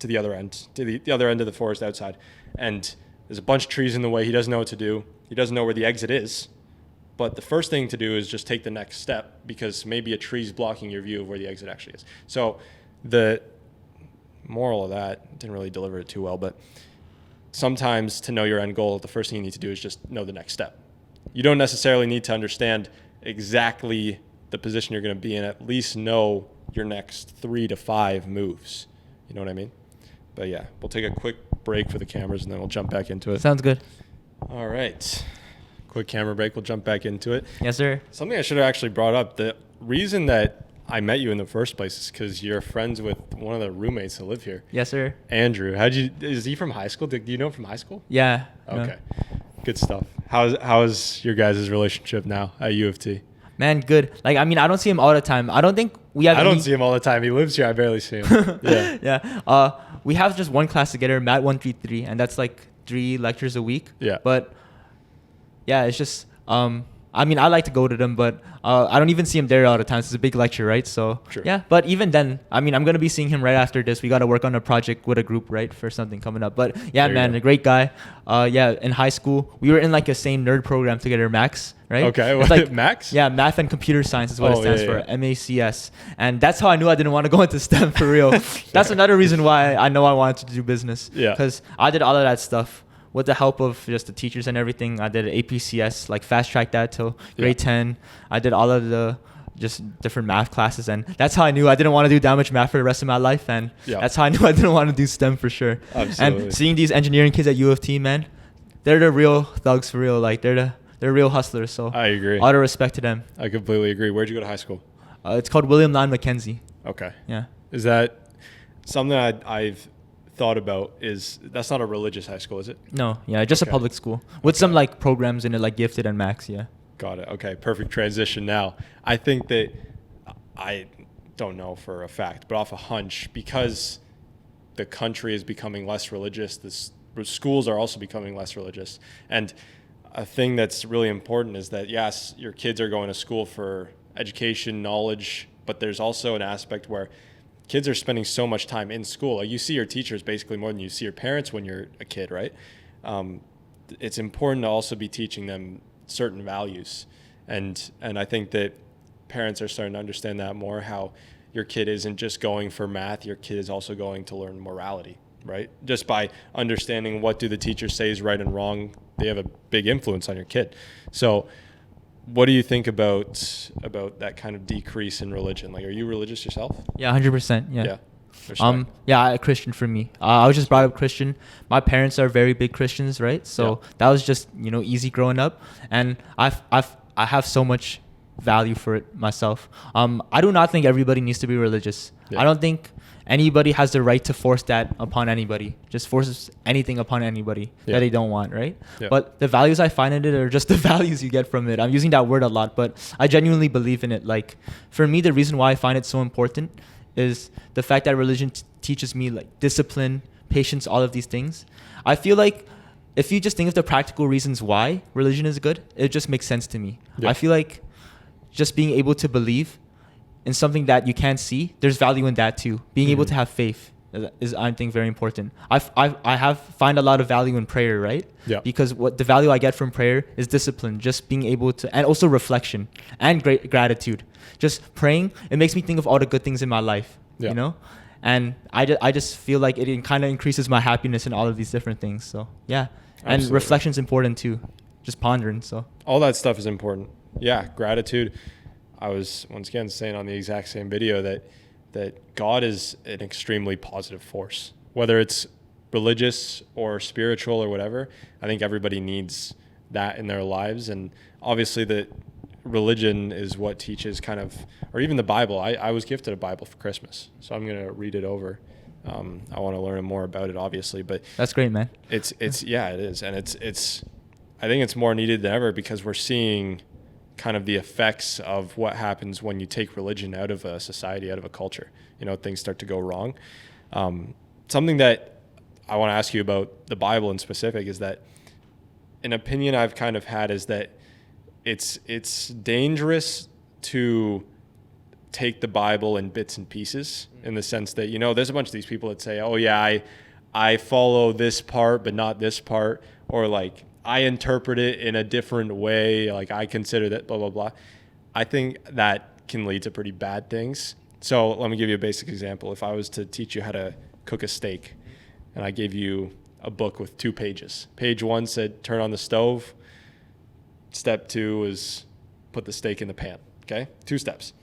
S1: to the other end, to the other end of the forest outside. And there's a bunch of trees in the way. He doesn't know what to do. He doesn't know where the exit is. But the first thing to do is just take the next step because maybe a tree's blocking your view of where the exit actually is. So the moral of that, didn't really deliver it too well, but sometimes to know your end goal, the first thing you need to do is just know the next step. You don't necessarily need to understand exactly the position you're going to be in, at least know your next 3 to 5 moves. You know what I mean? But yeah, we'll take a quick break for the cameras and then we'll jump back into it.
S2: Sounds good.
S1: All right. Quick camera break. We'll jump back into it.
S2: Yes, sir.
S1: Something I should have actually brought up. The reason that I met you in the first place is because you're friends with one of the roommates that live here.
S2: Yes, sir.
S1: Andrew. Is he from high school? Do you know him from high school?
S2: Yeah.
S1: Okay. No. Good stuff. How's your guys' relationship now at U of T?
S2: Man, good. Like, I mean, I don't see him all the time. I don't think we have.
S1: I don't see him all the time. He lives here. I barely see him. Yeah.
S2: Yeah. We have just one class together, Mat 133, and that's like 3 lectures a week.
S1: Yeah.
S2: But yeah, it's just. I mean, I like to go to them, but I don't even see him there all the time. It's a big lecture, right? So,
S1: sure.
S2: Yeah. But even then, I mean, I'm going to be seeing him right after this. We got to work on a project with a group, right, for something coming up. But, yeah, man, a great guy. Yeah, in high school, we were in, like, a same nerd program together, Max, right?
S1: Okay.
S2: It's like,
S1: Max?
S2: Yeah, Math and Computer Science is what it stands for, MACS. And that's how I knew I didn't want to go into STEM for real. That's another reason why I know I wanted to do business.
S1: Yeah.
S2: Because I did all of that stuff. With the help of just the teachers and everything, I did APCS, like fast track that till grade 10. I did all of the just different math classes, and that's how I knew I didn't want to do that much math for the rest of my life, and that's how I knew I didn't want to do STEM for sure.
S1: Absolutely.
S2: And seeing these engineering kids at U of T, man, they're the real thugs for real. Like they're real hustlers. So
S1: I agree.
S2: All the respect to them.
S1: I completely agree. Where'd you go to high school?
S2: It's called William Lyon Mackenzie.
S1: Okay.
S2: Yeah.
S1: Is that something I've thought about? That's not a religious high school, is it?
S2: No, yeah, just a public school with some like programs in it, like gifted and max. Yeah.
S1: Got it. Okay, perfect transition. Now I think that I don't know for a fact, but off a hunch, because the country is becoming less religious, the schools are also becoming less religious, and a thing that's really important is that yes, your kids are going to school for education, knowledge, but there's also an aspect where kids are spending so much time in school. Like you see your teachers basically more than you see your parents when you're a kid, right? It's important to also be teaching them certain values. And I think that parents are starting to understand that more, how your kid isn't just going for math, your kid is also going to learn morality, right? Just by understanding what do the teachers say is right and wrong, they have a big influence on your kid. So what do you think about that kind of decrease in religion? Like, are you religious yourself?
S2: Yeah, 100%. Yeah.
S1: Yeah.
S2: A Christian for me. I was just brought up Christian. My parents are very big Christians, right? So that was just easy growing up, and I have so much value for it myself. I do not think everybody needs to be religious.
S1: Yeah.
S2: I don't think anybody has the right to force that upon anybody. Just forces anything upon anybody that they don't want, right?
S1: Yeah.
S2: But the values I find in it are just the values you get from it. I'm using that word a lot, but I genuinely believe in it. Like, for me, the reason why I find it so important is the fact that religion teaches me like discipline, patience, all of these things. I feel like if you just think of the practical reasons why religion is good, it just makes sense to me.
S1: Yeah.
S2: I feel like just being able to believe in something that you can't see, there's value in that too. Being able to have faith is, I think, very important. I find a lot of value in prayer, right?
S1: Yeah.
S2: Because what the value I get from prayer is discipline, just being able to, and also reflection and great gratitude. Just praying, it makes me think of all the good things in my life, you know? And I just feel like it kind of increases my happiness in all of these different things. So yeah. And
S1: Absolutely.
S2: reflection's important too. Just pondering. So
S1: all that stuff is important. Yeah. Gratitude. I was once again saying on the exact same video that God is an extremely positive force, whether it's religious or spiritual or whatever. I think everybody needs that in their lives. And obviously the religion is what teaches kind of, or even the Bible. I was gifted a Bible for Christmas, so I'm going to read it over. I want to learn more about it, obviously, but
S2: that's great, man.
S1: It's yeah, it is. And it's, I think it's more needed than ever because we're seeing kind of the effects of what happens when you take religion out of a society, out of a culture. You know, things start to go wrong. Something that I want to ask you about the Bible in specific is that an opinion I've kind of had is that it's dangerous to take the Bible in bits and pieces, in the sense that, you know, there's a bunch of these people that say, oh yeah, I follow this part but not this part, or like I interpret it in a different way, like I consider that blah blah blah. I think that can lead to pretty bad things. So let me give you a basic example. If I was to teach you how to cook a steak and I gave you a book with 2 pages, page 1 said turn on the stove, step 2 is put the steak in the pan. Okay, 2 steps.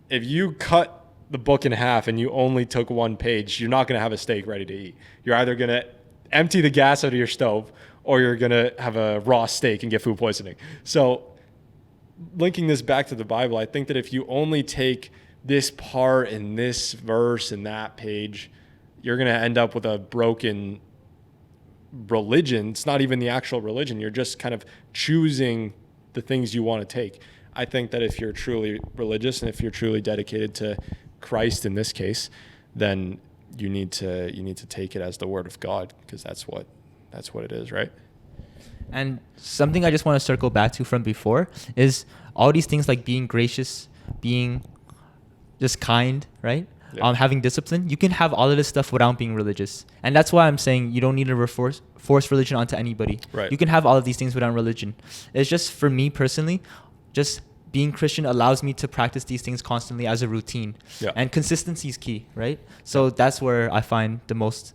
S1: If you cut the book in half and you only took 1 page, you're not going to have a steak ready to eat. You're either going to empty the gas out of your stove or you're going to have a raw steak and get food poisoning. So linking this back to the Bible, I think that if you only take this part and this verse and that page, you're going to end up with a broken religion. It's not even the actual religion. You're just kind of choosing the things you want to take. I think that if you're truly religious and if you're truly dedicated to Christ in this case, then you need to take it as the word of God, because that's what it is, right?
S2: And something I just want to circle back to from before is all these things like being gracious, being just kind, right? Yeah. Having discipline. You can have all of this stuff without being religious. And that's why I'm saying you don't need to force religion onto anybody.
S1: Right.
S2: You can have all of these things without religion. It's just, for me personally, just being Christian allows me to practice these things constantly as a routine.
S1: Yeah.
S2: And consistency is key, right? So that's where I find the most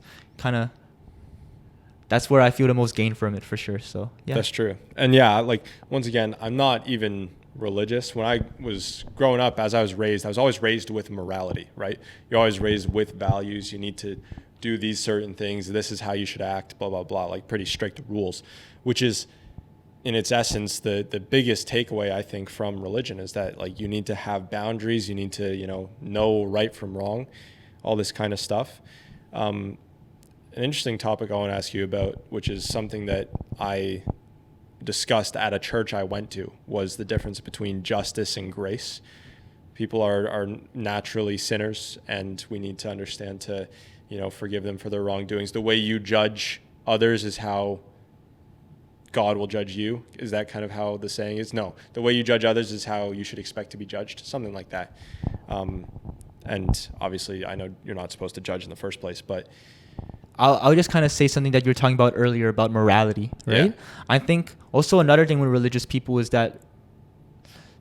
S2: that's where I feel the most gain from it, for sure. So yeah.
S1: That's true. And yeah, like once again, I'm not even religious. When I was growing up, as I was always raised with morality, right? You're always raised with values. You need to do these certain things. This is how you should act, blah, blah, blah, like pretty strict rules, which is in its essence, the biggest takeaway I think from religion is that like you need to have boundaries. You need to, know right from wrong, all this kind of stuff. An interesting topic I want to ask you about, which is something that I discussed at a church I went to, was the difference between justice and grace. People are naturally sinners, and we need to understand to, forgive them for their wrongdoings. The way you judge others is how God will judge you. Is that kind of how the saying is? No, the way you judge others is how you should expect to be judged, something like that. And obviously, I know you're not supposed to judge in the first place, but
S2: I'll just kind of say something that you were talking about earlier about morality, right? Yeah. I think also another thing with religious people is that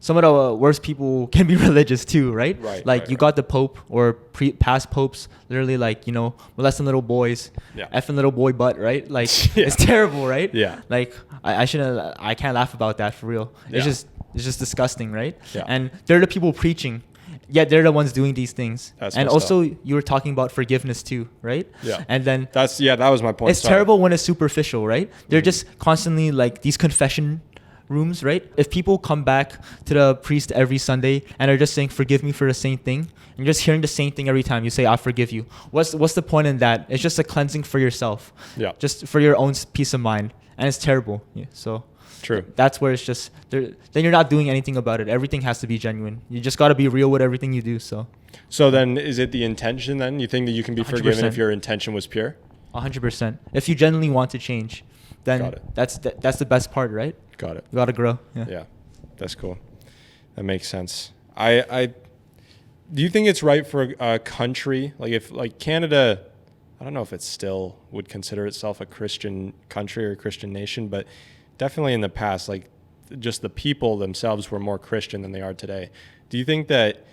S2: some of the worst people can be religious too, right? Like you got the Pope or past popes literally like, molesting little boys, effing little boy butt, right? Like it's terrible, right?
S1: Yeah.
S2: Like I can't laugh about that for real. It's just disgusting, right?
S1: Yeah.
S2: And they're the people preaching. Yet they're the ones doing these things. And also you were talking about forgiveness too, right?
S1: Yeah.
S2: And then
S1: that was my point.
S2: It's terrible when it's superficial, right? They're just constantly like these confession rooms, right? If people come back to the priest every Sunday and are just saying, forgive me for the same thing, and you're just hearing the same thing every time you say, I forgive you. What's the point in that? It's just a cleansing for yourself.
S1: Yeah.
S2: Just for your own peace of mind. And it's terrible. Yeah, so
S1: true.
S2: That's where it's just, then you're not doing anything about it. Everything has to be genuine. You just got to be real with everything you do.
S1: So then is it the intention then? You think that you can be 100%. Forgiven if your intention was pure?
S2: 100%. If you genuinely want to change, then that's the best part, right?
S1: Got it.
S2: You got to grow.
S1: Yeah. That's cool. That makes sense. I do you think it's right for a country, like if like Canada, I don't know if it still would consider itself a Christian country or a Christian nation, but definitely in the past, like just the people themselves were more Christian than they are today. Do you think that,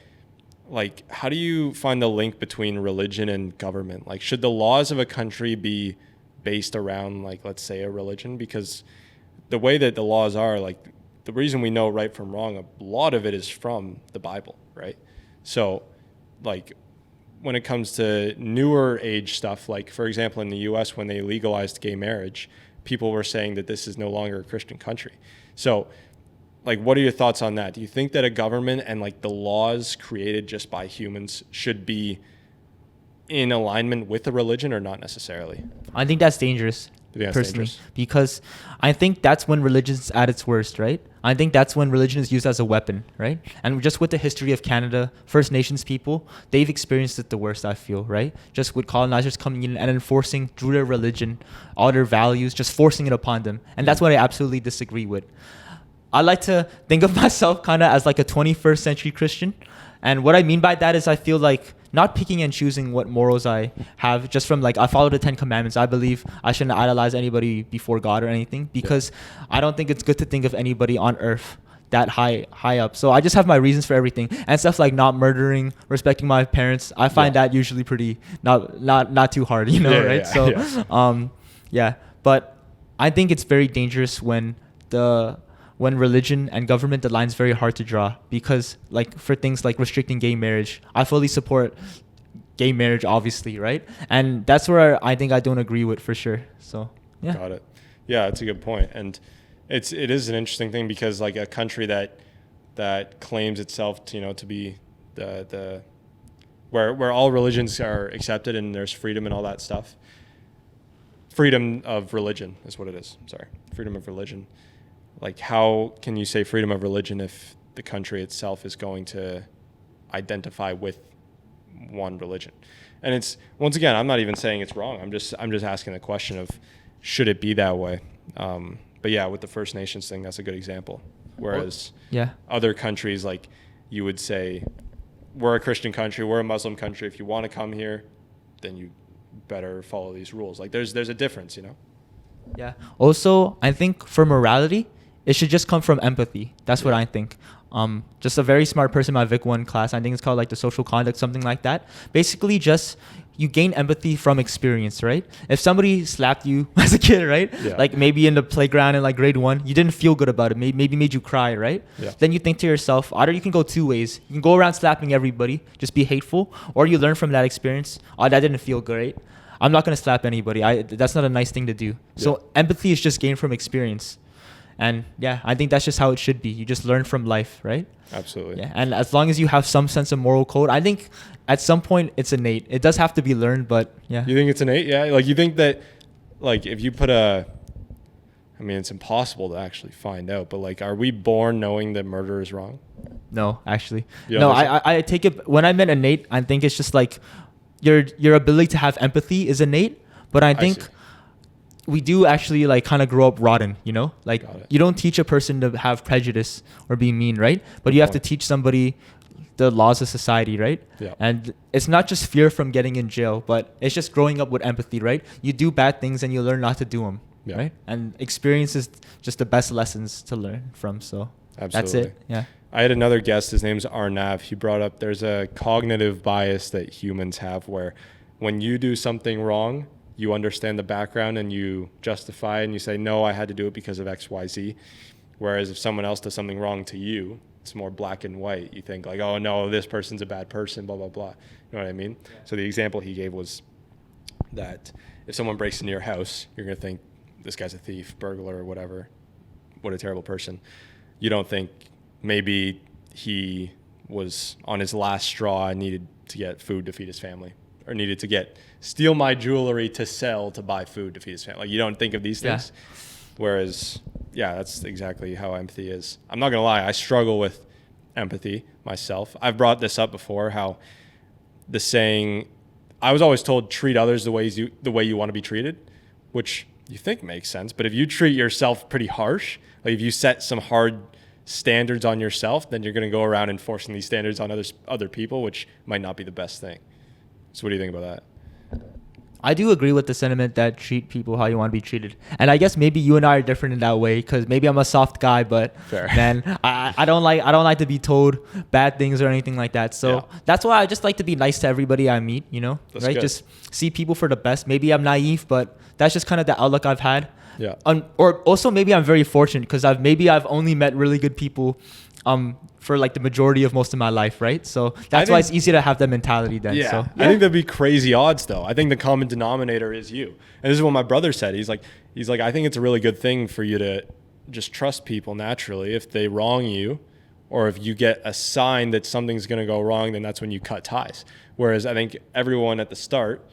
S1: like, how do you find the link between religion and government? Like, should the laws of a country be based around, like, let's say a religion? Because the way that the laws are, like, the reason we know right from wrong, a lot of it is from the Bible, right? So, like, when it comes to newer age stuff, like, for example, in the US, when they legalized gay marriage, people were saying that this is no longer a Christian country. So, like, what are your thoughts on that? Do you think that a government and, like, the laws created just by humans should be in alignment with a religion or not necessarily?
S2: I think that's dangerous, personally, because I think that's when religion's at its worst, right? I think that's when religion is used as a weapon, right? And just with the history of Canada, First Nations people, they've experienced it the worst, I feel, right? Just with colonizers coming in and enforcing through their religion, all their values, just forcing it upon them. And that's what I absolutely disagree with. I like to think of myself kind of as like a 21st century Christian. And what I mean by that is I feel like not picking and choosing what morals I have just from like, I follow the 10 Commandments. I believe I shouldn't idolize anybody before God or anything because I don't think it's good to think of anybody on earth that high up. So I just have my reasons for everything and stuff like not murdering, respecting my parents. I find that usually pretty not too hard, you know, right? But I think it's very dangerous when religion and government, the line's very hard to draw because like for things like restricting gay marriage, I fully support gay marriage, obviously, right? And that's where I think I don't agree with for sure. So, yeah.
S1: Got it. Yeah, it's a good point. And it is an interesting thing because like a country that claims itself to, you know, to be the where all religions are accepted and there's freedom and all that stuff. Freedom of religion is what it is. Sorry. Freedom of religion. Like, how can you say freedom of religion if the country itself is going to identify with one religion? And it's, once again, I'm not even saying it's wrong. I'm just asking the question of, should it be that way? But yeah, with the First Nations thing, that's a good example. Whereas other countries, like you would say, we're a Christian country, we're a Muslim country. If you want to come here, then you better follow these rules. Like there's a difference, you know?
S2: Yeah. Also, I think for morality, it should just come from empathy. That's what I think. Just a very smart person in my Vic 1 class, I think it's called like the social conduct, something like that. Basically just you gain empathy from experience, right? If somebody slapped you as a kid, right? Yeah. Like maybe in the playground in like grade 1, you didn't feel good about it. Maybe made you cry, right? Yeah. Then you think to yourself, either you can go two ways. You can go around slapping everybody, just be hateful, or you learn from that experience. Oh, that didn't feel great. I'm not going to slap anybody. That's not a nice thing to do. So empathy is just gained from experience. And yeah, I think that's just how it should be. You just learn from life, right?
S1: Absolutely.
S2: Yeah, and as long as you have some sense of moral code, I think at some point it's innate. It does have to be learned, but yeah.
S1: You think it's innate? Yeah. Like you think that, like if you put I mean, it's impossible to actually find out, but like, are we born knowing that murder is wrong?
S2: No, actually. No, I take it, when I meant innate, I think it's just like your ability to have empathy is innate, but I think we do actually like kind of grow up rotten, you know? Like you don't teach a person to have prejudice or be mean, right? But you have to teach somebody the laws of society, right? Yeah. And it's not just fear from getting in jail, but it's just growing up with empathy, right? You do bad things and you learn not to do them, right? And experience is just the best lessons to learn from. So that's it. Yeah.
S1: I had another guest, his name's Arnav. He brought up there's a cognitive bias that humans have where when you do something wrong, you understand the background and you justify it and you say, no, I had to do it because of X, Y, Z. Whereas if someone else does something wrong to you, it's more black and white. You think like, oh no, this person's a bad person, blah, blah, blah. You know what I mean? Yeah. So the example he gave was that if someone breaks into your house, you're going to think this guy's a thief, burglar, or whatever. what a terrible person. You don't think maybe he was on his last straw and needed to get food to feed his family, or needed to steal my jewelry to sell to buy food to feed his family. Like, you don't think of these things. Whereas, yeah, that's exactly how empathy is. I'm not going to lie. I struggle with empathy myself. I've brought this up before, how the saying, I was always told, treat others the way you want to be treated, which you think makes sense. But if you treat yourself pretty harsh, like if you set some hard standards on yourself, then you're going to go around enforcing these standards on other people, which might not be the best thing. So what do you think about that?
S2: I do agree with the sentiment that treat people how you want to be treated. And I guess maybe you and I are different in that way, because maybe I'm a soft guy, but
S1: fair.
S2: Man, I don't like to be told bad things or anything like that. So that's why I just like to be nice to everybody I meet,
S1: That's
S2: right?
S1: Good.
S2: Just see people for the best. Maybe I'm naive, but that's just kind of the outlook I've had.
S1: Yeah.
S2: Or also maybe I'm very fortunate, because I've only met really good people for like the majority of most of my life, right? So that's why it's easy to have that mentality then.
S1: Yeah.
S2: So,
S1: I think that'd be crazy odds, though. I think the common denominator is you. And this is what my brother said. He's like, I think it's a really good thing for you to just trust people naturally. If they wrong you, or if you get a sign that something's going to go wrong, then that's when you cut ties. Whereas I think everyone at the start,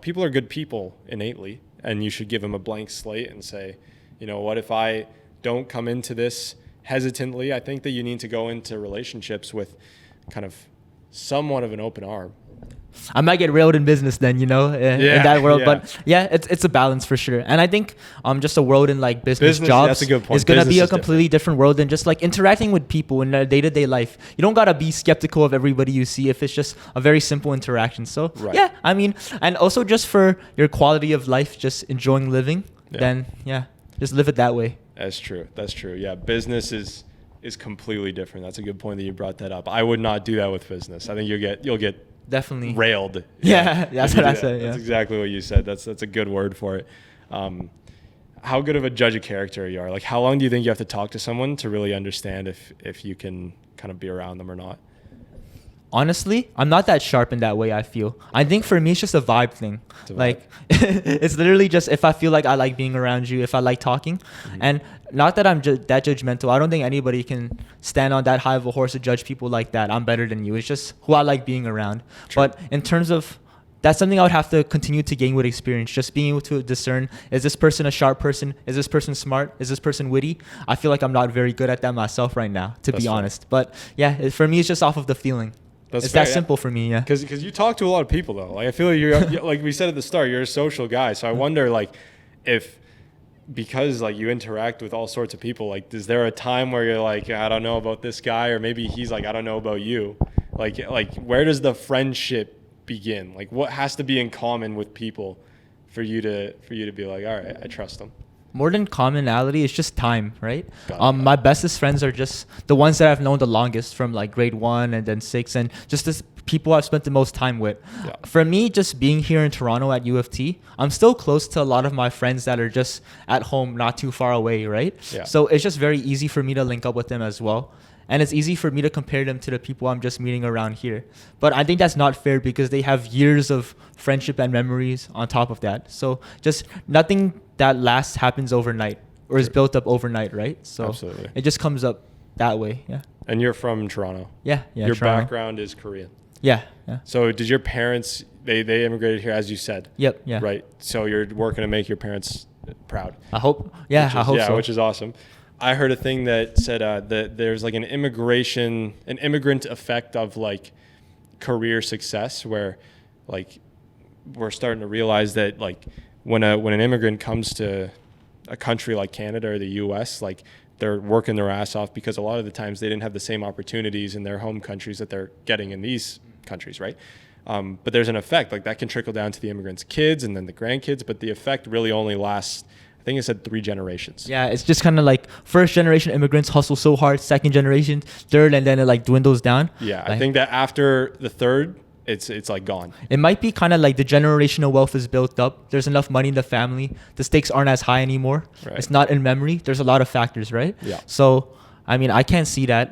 S1: people are good people innately, and you should give them a blank slate and say, what if I don't come into this hesitantly? I think that you need to go into relationships with kind of somewhat of an open arm.
S2: I might get railed in business then, in that world. But yeah, it's a balance for sure. And I think just a world in like business jobs
S1: that's a good point.
S2: Is going to be a completely different world than just like interacting with people in their day-to-day life. You don't got to be skeptical of everybody you see if it's just a very simple interaction. So yeah, I mean, and also just for your quality of life, just enjoying living, then just live it that way.
S1: That's true. Yeah, business is completely different. That's a good point that you brought that up. I would not do that with business. I think you'll get
S2: definitely
S1: railed.
S2: Yeah, that's what I said.
S1: That's exactly what you said. That's a good word for it. How good of a judge of character you are? Like, how long do you think you have to talk to someone to really understand if you can kind of be around them or not?
S2: Honestly, I'm not that sharp in that way, I feel. I think for me, it's just a vibe thing. Like, it's literally just if I feel like I like being around you, if I like talking. Mm-hmm. And not that I'm that judgmental. I don't think anybody can stand on that high of a horse to judge people like that. I'm better than you. It's just who I like being around. True. But in terms of, that's something I would have to continue to gain with experience. Just being able to discern, is this person a sharp person? Is this person smart? Is this person witty? I feel like I'm not very good at that myself right now, to be honest. But yeah, for me, it's just off of the feeling. It's that simple for me, yeah. Because
S1: you talk to a lot of people, though. Like, I feel like you're like we said at the start, you're a social guy. So I wonder, like, because like you interact with all sorts of people, like, is there a time where you're like, I don't know about this guy, or maybe he's like, I don't know about you. Like where does the friendship begin? Like, what has to be in common with people for you to be like, all right, I trust them?
S2: More than commonality, it's just time, right? My bestest friends are just the ones that I've known the longest, from like grade 1 and then 6, and just the people I've spent the most time with. Yeah. For me, just being here in Toronto at U of T, I'm still close to a lot of my friends that are just at home, not too far away, right? Yeah. So it's just very easy for me to link up with them as well. And it's easy for me to compare them to the people I'm just meeting around here. But I think that's not fair, because they have years of friendship and memories on top of that. So just nothing that lasts happens overnight, or is built up overnight, right? So absolutely. It just comes up that way, yeah.
S1: And you're from Toronto?
S2: Yeah.
S1: Your
S2: Toronto.
S1: Background is Korean?
S2: Yeah.
S1: So did your parents, they immigrated here, as you said?
S2: Yep, yeah.
S1: Right. So you're working to make your parents proud?
S2: I hope so.
S1: Which is awesome. I heard a thing that said that there's like an immigrant effect of like career success, where like we're starting to realize that like when an immigrant comes to a country like Canada or the US, like they're working their ass off, because a lot of the times they didn't have the same opportunities in their home countries that they're getting in these countries, right? But there's an effect like that can trickle down to the immigrants' kids and then the grandkids, but the effect really only lasts, I think it said 3 generations. Yeah,
S2: it's just kind of like first generation immigrants hustle so hard, second generation, third, and then it like dwindles down.
S1: Yeah, like, I think that after the third, it's like gone.
S2: It might be kind of like the generational wealth is built up. There's enough money in the family. The stakes aren't as high anymore. Right. It's not in memory. There's a lot of factors, right?
S1: Yeah.
S2: So I mean, I can't see that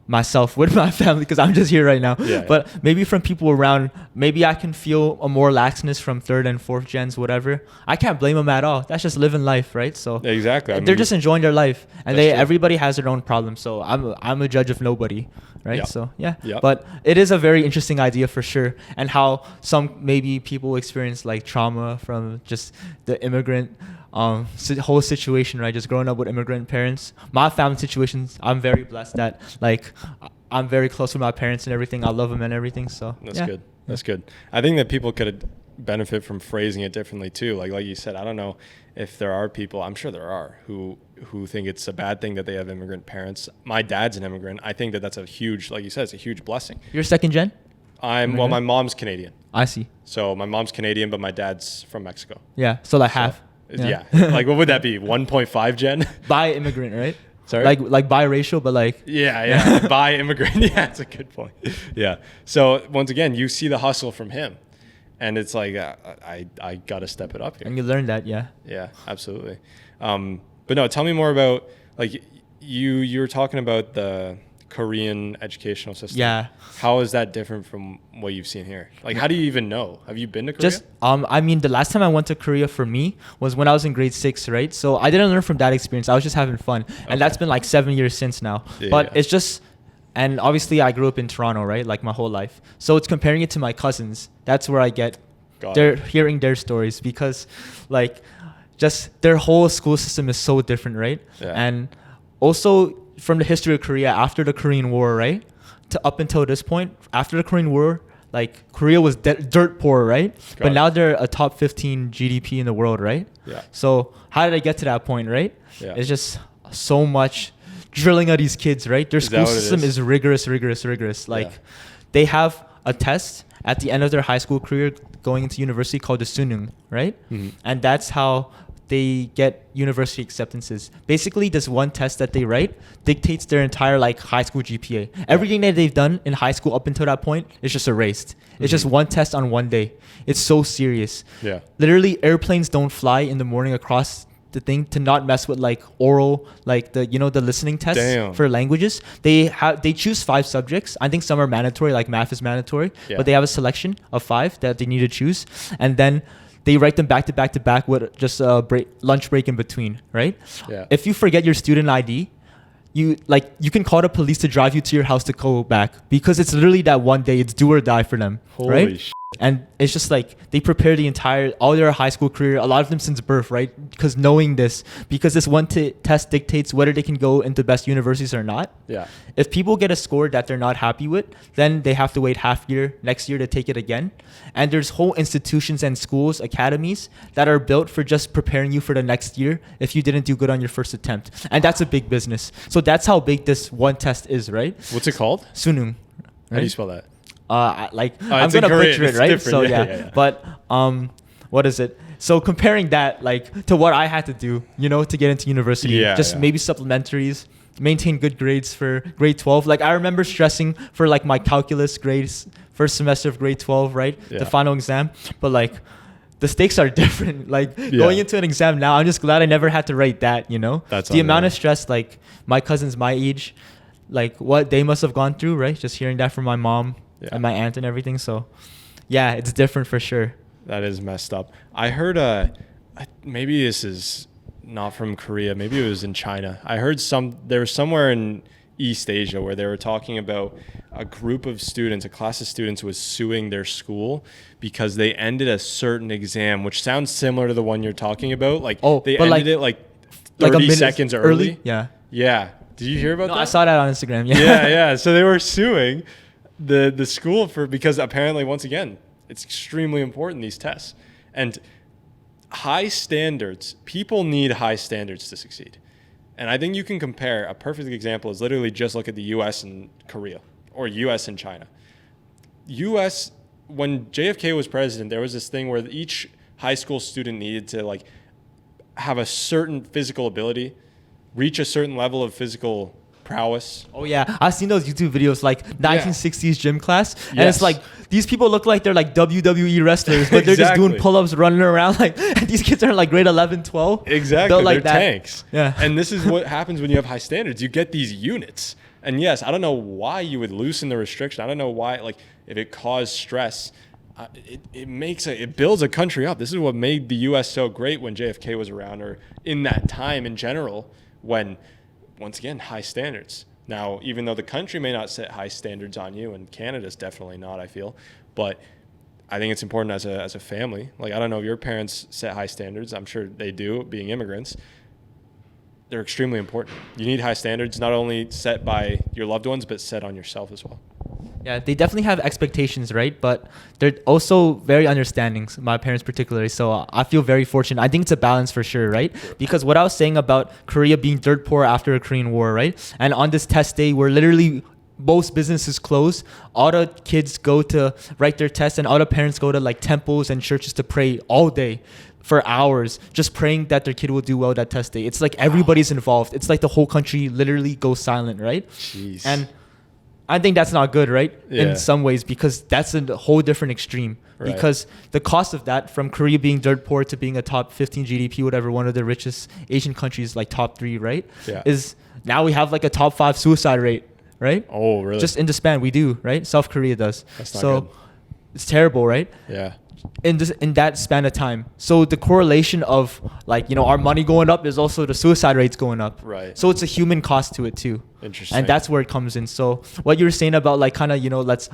S2: myself with my family because I'm just here right now.
S1: Yeah,
S2: but maybe from people around, maybe I can feel a more laxness from third and fourth gens, whatever. I can't blame them at all. That's just living life, right? So
S1: exactly. I
S2: they're
S1: mean,
S2: just enjoying their life, and
S1: that's true.
S2: everybody has their own problems. So I'm a judge of nobody, right?
S1: Yep.
S2: So yeah.
S1: Yep.
S2: But it is a very interesting idea for sure, and how some maybe people experience like trauma from just the immigrant whole situation, right? Just growing up with immigrant parents. My family situations, I'm very blessed that like I'm very close with my parents and everything. I love them and everything. So
S1: that's good. That's good. I think that people could benefit from phrasing it differently too. Like you said, I don't know if there are people, I'm sure there are, who think it's a bad thing that they have immigrant parents. My dad's an immigrant. I think that that's a huge, like you said, it's a huge blessing.
S2: You're second gen?
S1: Well, my mom's Canadian.
S2: I see.
S1: So my mom's Canadian, but my dad's from Mexico.
S2: Yeah. So like half.
S1: Yeah. Like what would that be? 1.5 gen?
S2: By immigrant, right?
S1: Sorry?
S2: Like biracial, but like.
S1: Yeah. By immigrant. Yeah, that's a good point. Yeah. So once again, you see the hustle from him. And it's like, I got to step it up here.
S2: And you learn that, yeah.
S1: Yeah, absolutely. But no, tell me more about, like, you were talking about the Korean educational system.
S2: Yeah.
S1: How is that different from what you've seen here? Like, how do you even know? Have you been to Korea?
S2: I mean, the last time I went to Korea for me was when I was in grade 6, right? So I didn't learn from that experience. I was just having fun. And that's been like 7 years since now.
S1: Yeah,
S2: but it's just, and obviously I grew up in Toronto, right? Like my whole life. So it's comparing it to my cousins. That's where I get hearing their stories, because like just their whole school system is so different, right?
S1: Yeah.
S2: And also from the history of Korea after the Korean War, right? To up until this point, after the Korean War, like Korea was dirt poor, right? But now they're a top 15 GDP in the world, right?
S1: Yeah.
S2: So how did I get to that point, right?
S1: Yeah.
S2: It's just so much drilling of these kids, right? Their school system is rigorous. Like they have a test at the end of their high school career going into university called the Sunung, right? Mm-hmm. And that's how they get university acceptances. Basically, this one test that they write dictates their entire like high school GPA. Everything that they've done in high school up until that point is just erased. It's just one test on one day. It's so serious. Yeah. Literally, airplanes don't fly in the morning across the thing to not mess with like oral, like the the listening tests for languages. They choose 5 subjects. I think some are mandatory, like math is mandatory, but they have a selection of 5 that they need to choose, and then they write them back to back with just a lunch break in between, right? Yeah. If you forget your student ID, you can call the police to drive you to your house to go back, because it's literally that one day. It's do or die for them.
S1: Holy
S2: right? And it's just like they prepare all their high school career, a lot of them since birth, right? Because knowing this, because this one test dictates whether they can go into best universities or not. Yeah. If people get a score that they're not happy with, then they have to wait half year next year to take it again. And there's whole institutions and schools, academies that are built for just preparing you for the next year if you didn't do good on your first attempt. And that's a big business. So that's how big this one test is, right?
S1: What's it called?
S2: Sunung. Right?
S1: How do you spell that?
S2: I'm gonna butcher it, right? So yeah. But what is it? So comparing that like to what I had to do, to get into university, maybe supplementaries, maintain good grades for grade 12. Like I remember stressing for like my calculus grades first semester of grade 12, right? Yeah. The final exam, but like the stakes are different. Like going into an exam now, I'm just glad I never had to write that. That's the amount of stress. Like my cousins my age, like what they must have gone through, right? Just hearing that from my mom. And my aunt and everything. So yeah, it's different for sure.
S1: That is messed up. I heard maybe this is not from Korea, maybe it was in China. I heard there was somewhere in East Asia where they were talking about a group of students, a class of students was suing their school because they ended a certain exam, which sounds similar to the one you're talking about. Like they ended it like 30 seconds early. Yeah. Did you hear about that?
S2: I saw that on Instagram.
S1: Yeah. So they were suing the school because apparently, once again, it's extremely important, these tests. And high standards, people need high standards to succeed. And I think you can compare, a perfect example is literally just look at the US and Korea, or US and China. US, when JFK was president, there was this thing where each high school student needed to like have a certain physical ability, reach a certain level of physical prowess.
S2: Oh yeah, I've seen those YouTube videos like 1960s gym class, and
S1: Yes.
S2: it's like these people look like they're like WWE wrestlers, but they're just doing
S1: Exactly.
S2: pull-ups, running around like. And these kids are like grade 11, 12.
S1: Exactly,
S2: Built like
S1: they're
S2: that.
S1: tanks.
S2: Yeah.
S1: And this is what happens when you have high standards. You get these units. And yes, I don't know why you would loosen the restriction. I don't know why, like, if it caused stress, it builds a country up. This is what made the U.S. so great when JFK was around, or in that time in general, when, once again, high standards. Now, even though the country may not set high standards on you, and Canada's definitely not, I feel, but I think it's important as a family. Like, I don't know if your parents set high standards. I'm sure they do, being immigrants. They're extremely important. You need high standards, not only set by your loved ones, but set on yourself as well.
S2: Yeah, they definitely have expectations, right? But they're also very understanding, my parents particularly. So I feel very fortunate. I think it's a balance for sure, right?
S1: Sure.
S2: Because what I was saying about Korea being dirt poor after a Korean War, right? And on this test day, where literally most businesses close, all the kids go to write their tests, and all the parents go to like temples and churches to pray all day for hours, just praying that their kid will do well that test day. It's like everybody's involved. It's like the whole country literally goes silent, right?
S1: Jeez.
S2: And I think that's not good, right?
S1: Yeah.
S2: In some ways, because that's a whole different extreme.
S1: Right.
S2: Because the cost of that, from Korea being dirt poor to being a top 15 GDP, whatever, one of the richest Asian countries, like top 3, right?
S1: Yeah.
S2: Is now we have like a top 5 suicide rate, right?
S1: Oh, really?
S2: Just in the span, we do, right? South Korea does.
S1: That's not
S2: so
S1: good.
S2: it's terrible, right?
S1: Yeah.
S2: In that span of time. So the correlation of like, you know, our money going up is also the suicide rates going up.
S1: Right.
S2: So it's a human cost to it too.
S1: Interesting.
S2: And that's where it comes in. So what you were saying about like kind of, you know, let's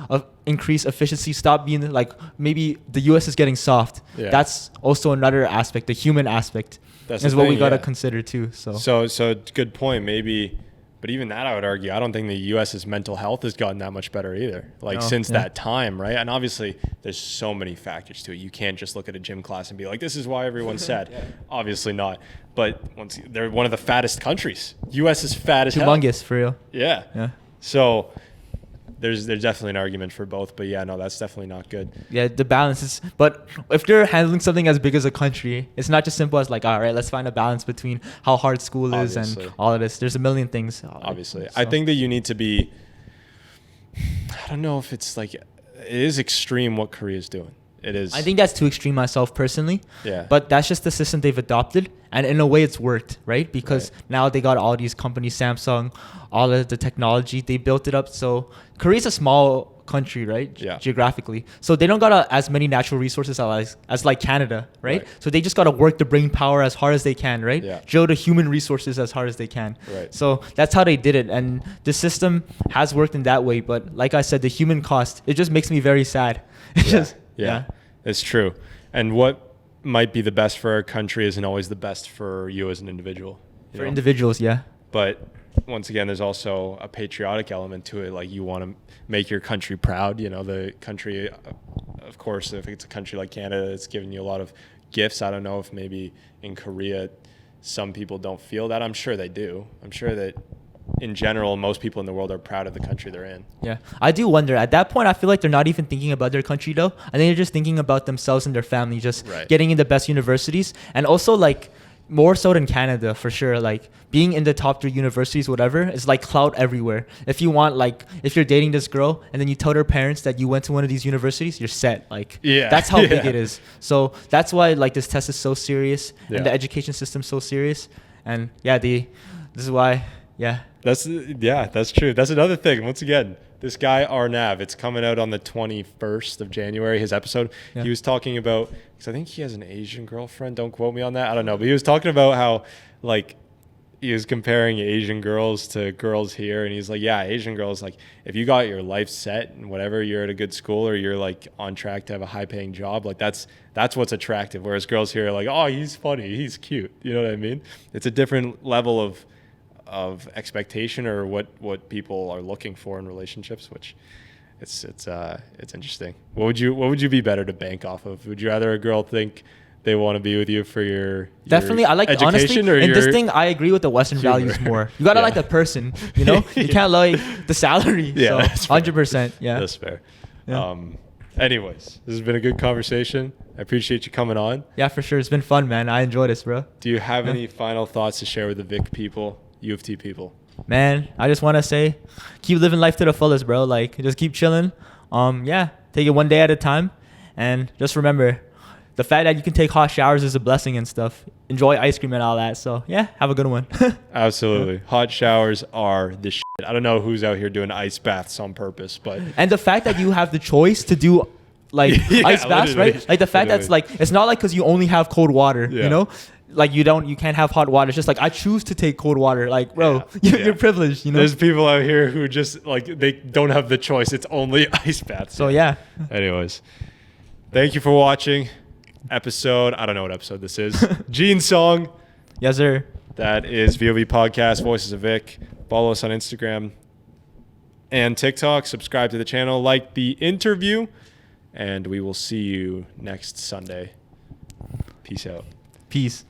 S2: increase efficiency, stop being like maybe the US is getting soft.
S1: Yeah.
S2: That's also another aspect, the human aspect.
S1: That's
S2: is
S1: the
S2: what we
S1: thing,
S2: got to
S1: yeah.
S2: consider too. So
S1: So good point. Maybe, but even that, I would argue, I don't think the U.S.'s mental health has gotten that much better either. Like
S2: No,
S1: since
S2: yeah.
S1: that time, right? And obviously, there's so many factors to it. You can't just look at a gym class and be like, "This is why everyone's sad."
S2: Yeah.
S1: Obviously not. But they're one of the fattest countries. U.S. is fat as hell.
S2: humongous for real.
S1: Yeah.
S2: Yeah.
S1: So there's definitely an argument for both. But yeah, no, that's definitely not good.
S2: Yeah, the balance is, but if they're handling something as big as a country, it's not just simple as like, all right, let's find a balance between how hard school is
S1: Obviously.
S2: and all of this. There's a million things.
S1: Obviously,
S2: So-
S1: I think that you need to be. I don't know if it's like, it is extreme what Korea's doing. It is.
S2: I think that's too extreme myself personally.
S1: Yeah.
S2: But that's just the system they've adopted. And in a way it's worked, right? Because
S1: Right.
S2: now they got all these companies, Samsung, all of the technology, they built it up. So Korea's a small country, right?
S1: Yeah.
S2: Geographically. So they don't got as many natural resources as like Canada, right?
S1: Right.
S2: So they just got to work the brain power as hard as they can, right?
S1: Yeah.
S2: Drill the human resources as hard as they can.
S1: Right.
S2: So that's how they did it. And the system has worked in that way. But like I said, the human cost, it just makes me very sad. It just,
S1: Yeah, it's true. And what might be the best for our country isn't always the best for you as an individual. you
S2: For
S1: know?
S2: individuals, yeah.
S1: But once again, there's also a patriotic element to it. Like, you want to make your country proud. You know, the country, of course, if it's a country like Canada, it's giving you a lot of gifts. I don't know if maybe in Korea, some people don't feel that. I'm sure they do. I'm sure that in general, most people in the world are proud of the country they're in.
S2: Yeah, I do wonder. At that point, I feel like they're not even thinking about their country, though. I think they're just thinking about themselves and their family, just
S1: Right.
S2: getting in the best universities. And also, like, more so than Canada, for sure. Like, being in the top 3 universities, whatever, is like clout everywhere. If you want, like, if you're dating this girl and then you tell her parents that you went to one of these universities, you're set. Like,
S1: Yeah.
S2: that's how big
S1: Yeah.
S2: it is. So that's why, like, this test is so serious
S1: Yeah.
S2: and the education system's so serious. And yeah, this is why, yeah.
S1: That's true. That's another thing. Once again, this guy Arnav, it's coming out on the 21st of January, his episode.
S2: Yeah.
S1: He was talking about, because I think he has an Asian girlfriend. Don't quote me on that. I don't know. But he was talking about how, like, he was comparing Asian girls to girls here. And he's like, yeah, Asian girls, like, if you got your life set and whatever, you're at a good school or you're, like, on track to have a high paying job, like, that's what's attractive. Whereas girls here are like, oh, he's funny, he's cute. You know what I mean? It's a different level of expectation, or what people are looking for in relationships, which it's interesting. What would you be better to bank off of? Would you rather a girl think they want to be with you for your
S2: Definitely, I like,
S1: education,
S2: honestly,
S1: or
S2: in this
S1: your
S2: thing, I agree with the Western
S1: humor?
S2: values more. You gotta
S1: Yeah.
S2: like the person, you know? You can't like the salary.
S1: Yeah,
S2: So
S1: that's fair.
S2: 100%. Yeah.
S1: That's fair.
S2: Yeah.
S1: Anyways, this has been a good conversation. I appreciate you coming on.
S2: Yeah, for sure. It's been fun, man. I enjoyed this, bro.
S1: Do you have
S2: Yeah.
S1: any final thoughts to share with the Vic people, U of T people?
S2: Man, I just want to say, keep living life to the fullest, bro. Like, just keep chilling. Yeah, take it one day at a time, and just remember, the fact that you can take hot showers is a blessing and stuff. Enjoy ice cream and all that. So yeah, have a good one.
S1: Absolutely. Hot showers are the shit. I don't know who's out here doing ice baths on purpose, but
S2: And the fact that you have the choice to do like
S1: Yeah,
S2: ice baths,
S1: literally.
S2: right? Like the fact that's
S1: Literally.
S2: like, it's not like because you only have cold water,
S1: Yeah.
S2: you know? Like you can't have hot water. It's just like, I choose to take cold water. Like, bro,
S1: Yeah.
S2: you're privileged, you know?
S1: There's people out here who just like they don't have the choice. It's only ice baths.
S2: So yeah.
S1: Anyways, thank you for watching episode. I don't know what episode this is. Gene Song.
S2: Yes, sir.
S1: That is VoV Podcast, Voices of Vic. Follow us on Instagram and TikTok. Subscribe to the channel. Like the interview. And we will see you next Sunday. Peace out.
S2: Peace.